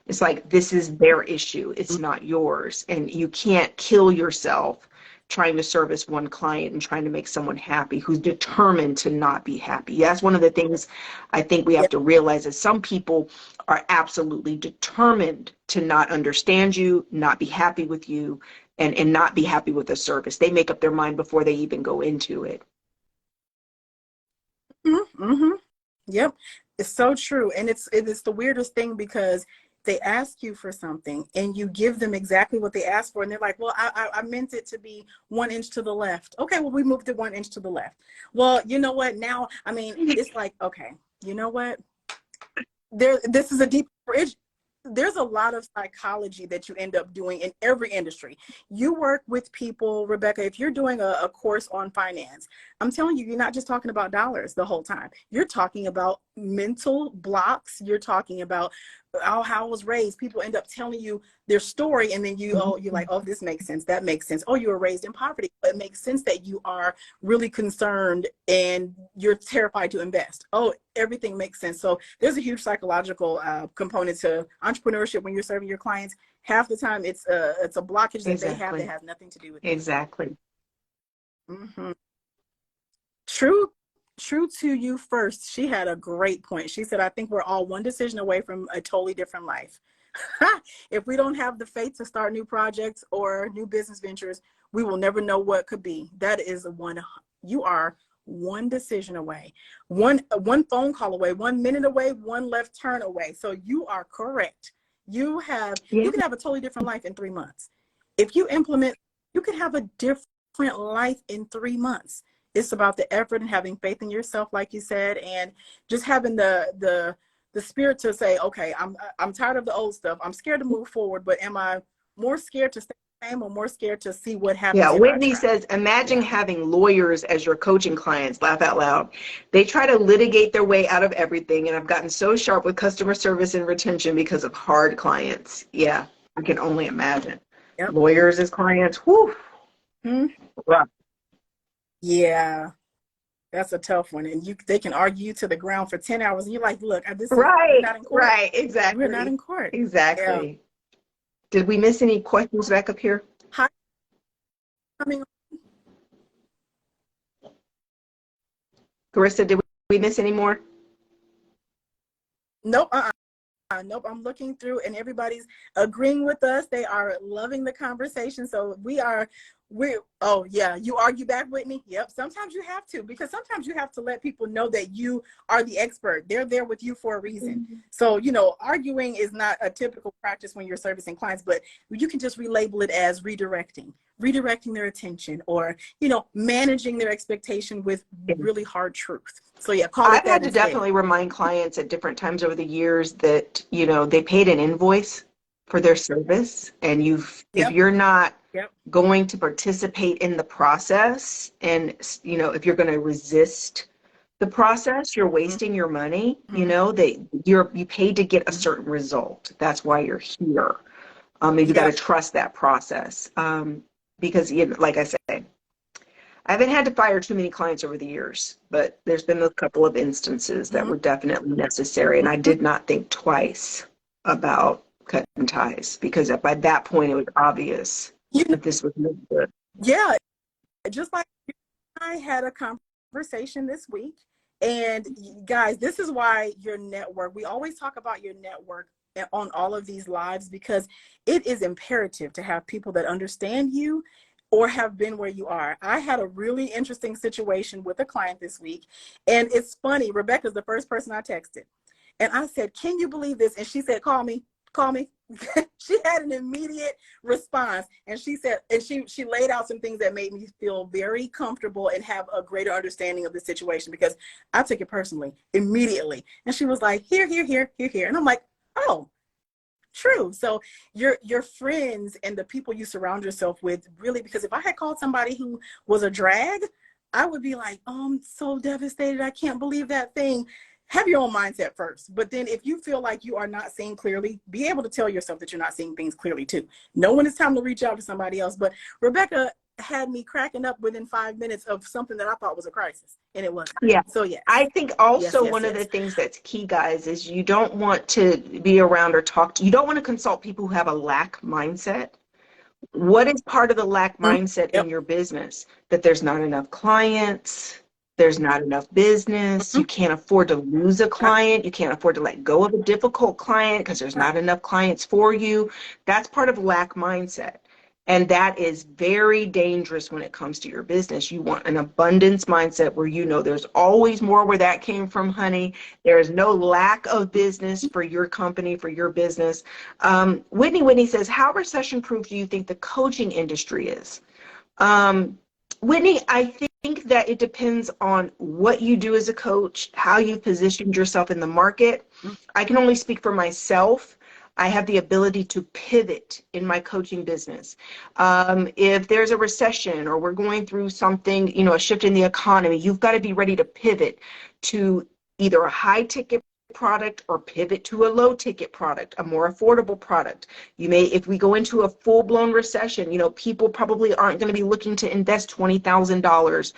It's like, this is their issue. It's not yours. And you can't kill yourself trying to service one client and trying to make someone happy who's determined to not be happy. That's one of the things I think we
Yeah.
have to realize, that some people are absolutely determined to not understand you, not be happy with you, and not be happy with the service. They make up their mind before they even go into it.
Mm-hmm. Yep. It's so true. And it is the weirdest thing, because they ask you for something and you give them exactly what they asked for. And they're like, well, I meant it to be 1 inch to the left. Okay, well, we moved it 1 inch to the left. Well, you know what? Now, I mean, it's like, okay, you know what? This is a deeper issue. There's a lot of psychology that you end up doing in every industry. You work with people, Rebecca, if you're doing a course on finance, I'm telling you, you're not just talking about dollars the whole time. You're talking about mental blocks. You're talking about how I was raised. People end up telling you their story, and then you're like, oh, this makes sense. That makes sense. Oh, you were raised in poverty. But it makes sense that you are really concerned and you're terrified to invest. Oh, everything makes sense. So there's a huge psychological component to entrepreneurship when you're serving your clients. Half the time it's a blockage that they have that
Exactly.
has nothing to do with you.
Exactly.
Mm-hmm. True to you first. She had a great point. She said, I think we're all one decision away from a totally different life. If we don't have the faith to start new projects or new business ventures, we will never know what could be. That is you are one decision away, one phone call away, 1 minute away, one left turn away. So you are correct. You
Yeah.
can have a totally different life in 3 months. If you implement, you can have a different life in 3 months. It's about the effort and having faith in yourself, like you said, and just having the spirit to say, okay, I'm tired of the old stuff. I'm scared to move forward, but am I more scared to stay the same or more scared to see what
Yeah,
happens if I
Whitney
try?
says, imagine
Yeah.
having lawyers as your coaching clients. Laugh out loud. They try to litigate their way out of everything, and I've gotten so sharp with customer service and retention because of hard clients. Yeah, I can only imagine.
Yep.
Lawyers as clients, whew.
Hmm.
Rough.
Yeah. That's a tough one. And they can argue you to the ground for 10 hours. And you're like, look, we're
Right,
not in court.
right,
We're not
exactly.
in court. Yeah.
Exactly. Did we miss any questions back up here?
Hi, coming.
Carissa, did we miss any more?
Nope. Nope. I'm looking through and everybody's agreeing with us. They are loving the conversation. So oh yeah, you argue back, Whitney. Yep. Sometimes you have to, because sometimes you have to let people know that you are the expert. They're there with you for a reason. So, arguing is not a typical practice when you're servicing clients, but you can just relabel it as redirecting their attention, or, managing their expectation with really hard truth. So yeah, call
I've
it
had
that
to
instead.
definitely remind clients at different times over the years that, they paid an invoice for their service, and if
Yep.
you're not
Yep.
going to participate in the process, and, if you're going to resist the process, you're wasting your money. You paid to get a certain result. That's why you're here. You've got to
Yep.
trust that process. Because, like I say, I haven't had to fire too many clients over the years, but there's been a couple of instances that
Mm-hmm.
were definitely necessary. And I did not think twice about cutting ties, because by that point it was obvious
You know,
that this was no good.
yeah, just like I had a conversation this week. And guys, this is why your network, we always talk about your network on all of these lives, because it is imperative to have people that understand you or have been where you are. I had a really interesting situation with a client this week. And it's funny, Rebecca's the first person I texted. And I said, can you believe this? And she said, call me, call me. She had an immediate response. And she said, and she laid out some things that made me feel very comfortable and have a greater understanding of the situation, because I took it personally immediately. And she was like, here, here, here, here, here. And I'm like, oh, true. So your friends and the people you surround yourself with, really, because if I had called somebody who was a drag, I would be like, oh, I'm so devastated. I can't believe that thing. Have your own mindset first. But then if you feel like you are not seeing clearly, be able to tell yourself that you're not seeing things clearly too. Know when it's time to reach out to somebody else. But Rebecca had me cracking up within 5 minutes of something that I thought was a crisis, and it wasn't.
Yeah.
So yes.
I think
Yes,
also
yes,
one of the
yes.
things that's key, guys, is you don't want to be around or you don't want to consult people who have a lack mindset. What is part of the lack
Mm-hmm.
mindset in
Yep.
your business? That there's not enough clients, there's not enough business,
Mm-hmm.
you can't afford to lose a client, you can't afford to let go of a difficult client because there's
Right.
not enough clients for you. That's part of lack mindset. And that is very dangerous when it comes to your business. You want an abundance mindset where there's always more where that came from, honey. There is no lack of business for your company, for your business. Whitney says, how recession-proof do you think the coaching industry is? Whitney, I think that it depends on what you do as a coach, how you positioned yourself in the market. I can only speak for myself. I have the ability to pivot in my coaching business. If there's a recession or we're going through something, a shift in the economy, you've got to be ready to pivot to either a high ticket product or pivot to a low ticket product, a more affordable product. If we go into a full-blown recession, people probably aren't going to be looking to invest $20,000,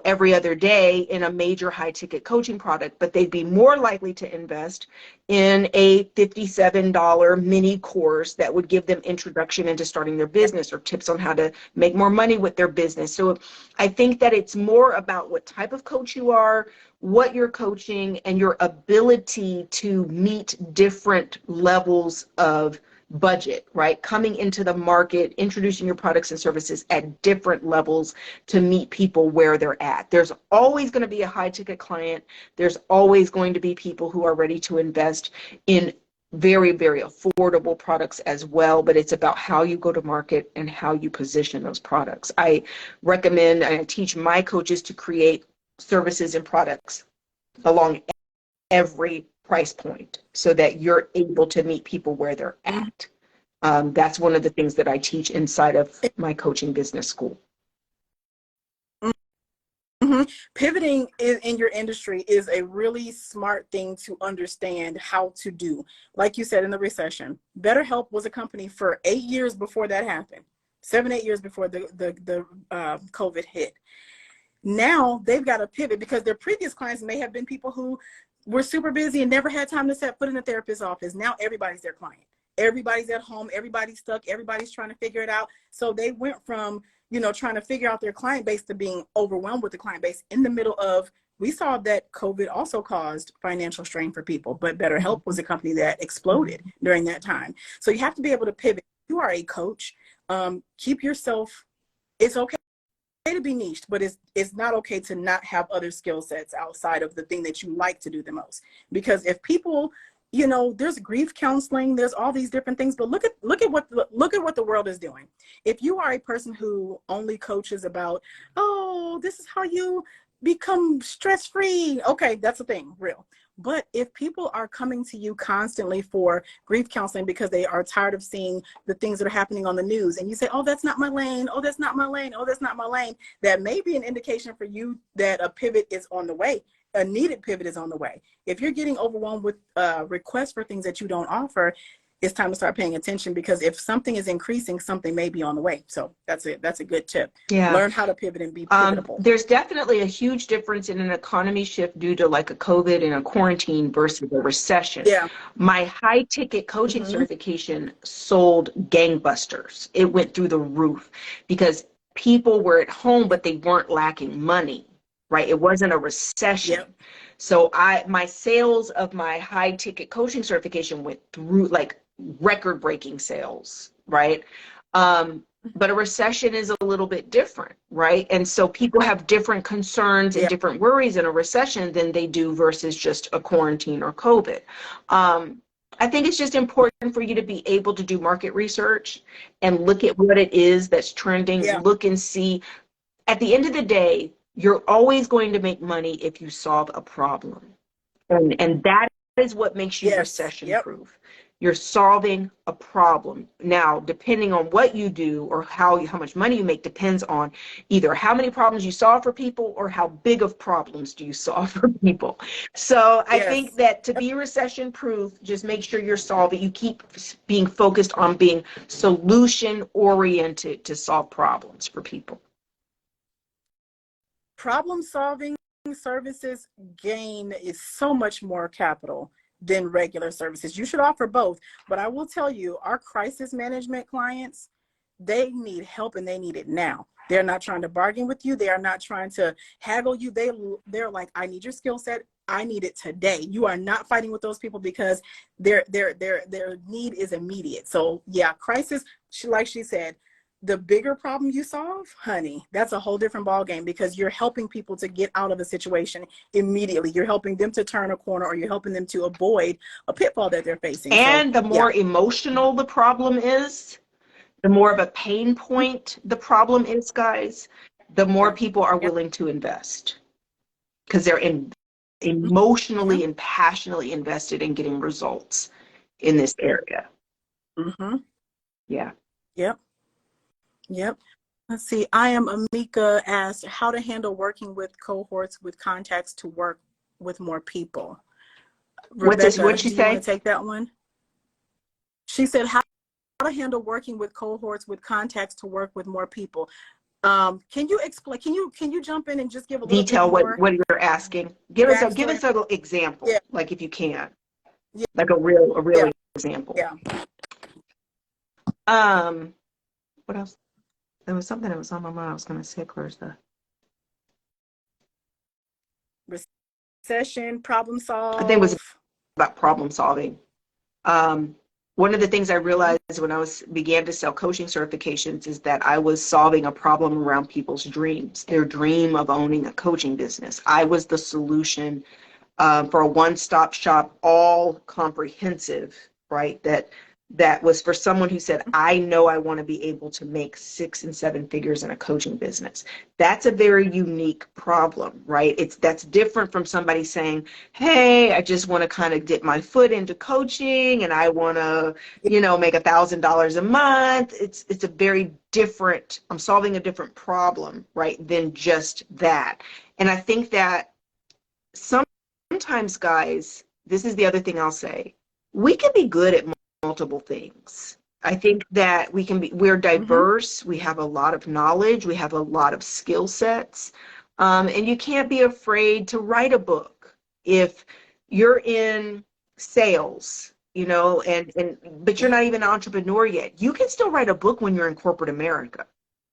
every other day in a major high ticket coaching product, but they'd be more likely to invest in a $57 mini course that would give them introduction into starting their business or tips on how to make more money with their business. So I think that it's more about what type of coach you are, what you're coaching, and your ability to meet different levels of budget, right? Coming into the market, introducing your products and services at different levels to meet people where they're at. There's always going to be a high ticket client. There's always going to be people who are ready to invest in
very, very affordable products as well, but it's about how you go to market and how you position those products. I recommend, I teach my coaches to create services and products along every price point so that you're able to meet people where they're at. That's one of the things that I teach inside of my coaching business school.
Mm-hmm. Pivoting in your industry is a really smart thing to understand how to do. Like you said, in the recession, BetterHelp was a company for 8 years before that happened, 7-8 years before the COVID hit. Now they've got to pivot because their previous clients may have been people who were super busy and never had time to set foot in the therapist's office. Now everybody's their client. Everybody's at home. Everybody's stuck. Everybody's trying to figure it out. So they went from, trying to figure out their client base to being overwhelmed with the client base in the middle of, we saw that COVID also caused financial strain for people, but BetterHelp was a company that exploded during that time. So you have to be able to pivot. You are a coach. Keep yourself, it's okay to be niched, but it's not okay to not have other skill sets outside of the thing that you like to do the most. Because if people, there's grief counseling, there's all these different things, but look at what the world is doing. If you are a person who only coaches about, oh, this is how you become stress-free, okay, that's a thing, real. But if people are coming to you constantly for grief counseling because they are tired of seeing the things that are happening on the news, and you say, oh, that's not my lane, oh, that's not my lane, oh, that's not my lane, that may be an indication for you that a pivot is on the way. A needed pivot is on the way. If you're getting overwhelmed with requests for things that you don't offer, it's time to start paying attention, because if something is increasing, something may be on the way. So that's it. That's a good tip.
Yeah.
Learn how to pivot and be pivotable.
There's definitely a huge difference in an economy shift due to like a COVID and a quarantine versus a recession.
Yeah.
My high ticket coaching certification sold gangbusters. It went through the roof because people were at home, but they weren't lacking money. Right? It wasn't a recession.
Yep.
So my sales of my high ticket coaching certification went through like record breaking sales, right? But a recession is a little bit different, right? And so people have different concerns and different worries in a recession than they do versus just a quarantine or COVID. I think it's just important for you to be able to do market research and look at what it is that's trending, look and see. At the end of the day, you're always going to make money if you solve a problem. And that is what makes you recession proof. You're solving a problem. Now, depending on what you do or how much money you make depends on either how many problems you solve for people or how big of problems do you solve for people. So I think that to be recession proof, just make sure you're solving. You keep being focused on being solution oriented to solve problems for people.
Problem-solving services gain is so much more capital than regular services. You should offer both, but I will tell you, our crisis management clients, they need help and they need it now. They're not trying to bargain with you. They are not trying to haggle you. They're like, I need your skill set. I need it today. You are not fighting with those people because their need is immediate. So yeah, crisis, like she said, the bigger problem you solve, honey, that's a whole different ballgame, because you're helping people to get out of a situation immediately. You're helping them to turn a corner, or you're helping them to avoid a pitfall that they're facing.
And the more emotional the problem is, the more of a pain point the problem is, guys, the more people are willing to invest, because they're emotionally and passionately invested in getting results in this area. Yeah.
Yep. Let's see. I am Amika asked how to handle working with cohorts with contacts to work with more people. Rebecca,
what'd she say?
You want to take that one? She said how to handle working with cohorts with contacts to work with more people. Can you explain? Can you jump in and just give a little
detail
bit more
what you're asking? Give us an example, like if you can, like a real example. What else? There was something that was on my mind. I was going to say, Clarissa.
Recession, problem solve.
I think it was about problem solving. One of the things I realized when I began to sell coaching certifications is that I was solving a problem around people's dreams, their dream of owning a coaching business. I was the solution for a one-stop shop, all comprehensive right? That was for someone who said, I know I want to be able to make 6 and 7 figures in a coaching business. That's a very unique problem, right? That's different from somebody saying, hey, I just want to kind of dip my foot into coaching and I want to, make $1,000 a month. It's a very different, I'm solving a different problem, right, than just that. And I think that sometimes, guys, this is the other thing I'll say, we can be good at multiple things. I think that we're diverse, we have a lot of knowledge, we have a lot of skill sets, and you can't be afraid to write a book. If you're in sales, but you're not even an entrepreneur yet, you can still write a book when you're in corporate America,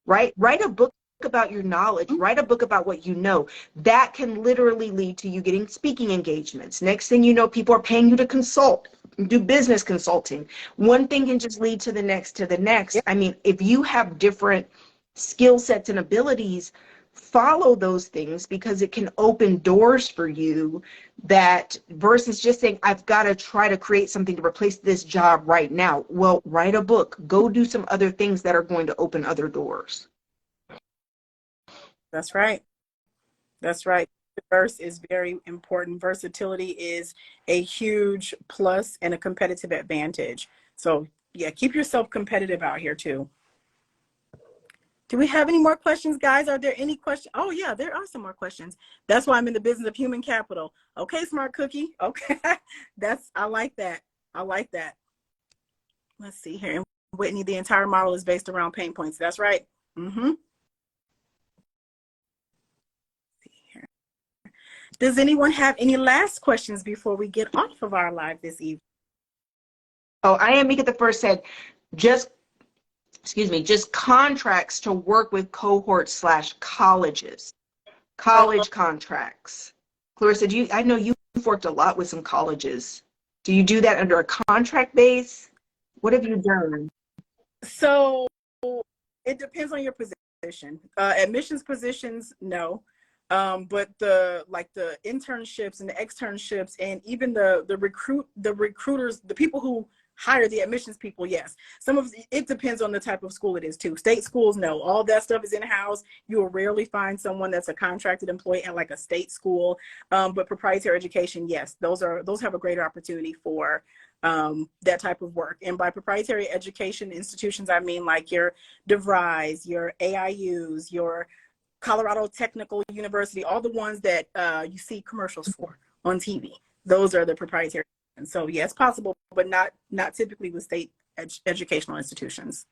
right? Write a book about your knowledge, write a book about what you know. That can literally lead to you getting speaking engagements. Next thing you know, people are paying you to consult, do business consulting. One thing can just lead to the next, to the next. I mean, if you have different skill sets and abilities, follow those things, because it can open doors for you, that versus just saying, I've got to try to create something to replace this job right now. Well, write a book, go do some other things that are going to open other doors.
That's right. That's right. Diverse is very important. Versatility is a huge plus and a competitive advantage. So yeah, keep yourself competitive out here too. Do we have any more questions, guys? Are there any questions? Oh yeah, there are some more questions. That's why I'm in the business of human capital. Okay, Smart Cookie. Okay, I like that. I like that. Let's see here. Whitney, the entire model is based around pain points. That's right. Mm-hmm. Does anyone have any last questions before we get off of our live this evening?
Oh, I am Mika the First said, just contracts to work with cohorts / colleges, college contracts. Clarissa, I know you've worked a lot with some colleges. Do you do that under a contract base? What have you done?
So it depends on your position. Admissions positions, no. But the internships and the externships and even the recruiters, the people who hire the admissions people, yes. Some of it depends on the type of school it is too. State schools, no. All that stuff is in-house. You will rarely find someone that's a contracted employee at like a state school. But proprietary education, yes, those have a greater opportunity for that type of work. And by proprietary education institutions, I mean like your DeVrys, your AIUs, your Colorado Technical University, all the ones that you see commercials for on TV. Those are the proprietary. And so, yeah, it's possible, but not typically with state educational institutions.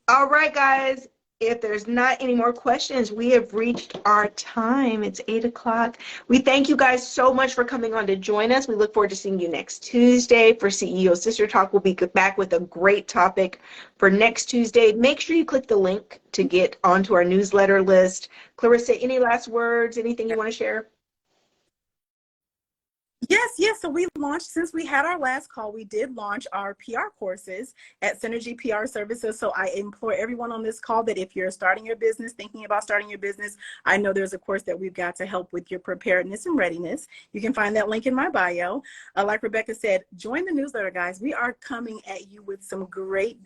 All right, guys. If there's not any more questions, we have reached our time. It's 8 o'clock. We thank you guys so much for coming on to join us. We look forward to seeing you next Tuesday for CEO Sister Talk. We'll be back with a great topic for next Tuesday. Make sure you click the link to get onto our newsletter list. Clarissa, any last words? Anything you want to share?
Yes. So we launched, since we had our last call, we did launch our PR courses at Synergy PR Services. So I implore everyone on this call that if you're starting your business, thinking about starting your business, I know there's a course that we've got to help with your preparedness and readiness. You can find that link in my bio. Like Rebecca said, join the newsletter, guys. We are coming at you with some great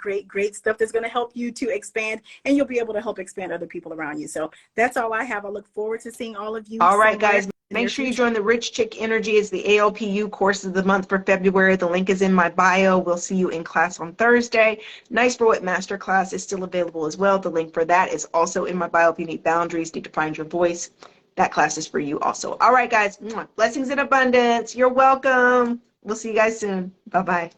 stuff that's going to help you to expand, and you'll be able to help expand other people around you. So that's all I have. I look forward to seeing all of you.
All right, guys. Make sure you join the Rich Chick Energy. It's the ALPU course of the month for February. The link is in my bio. We'll see you in class on Thursday. Nice for What Masterclass is still available as well. The link for that is also in my bio. If you need boundaries, need to find your voice, that class is for you also. All right, guys. Blessings in abundance. You're welcome. We'll see you guys soon. Bye-bye.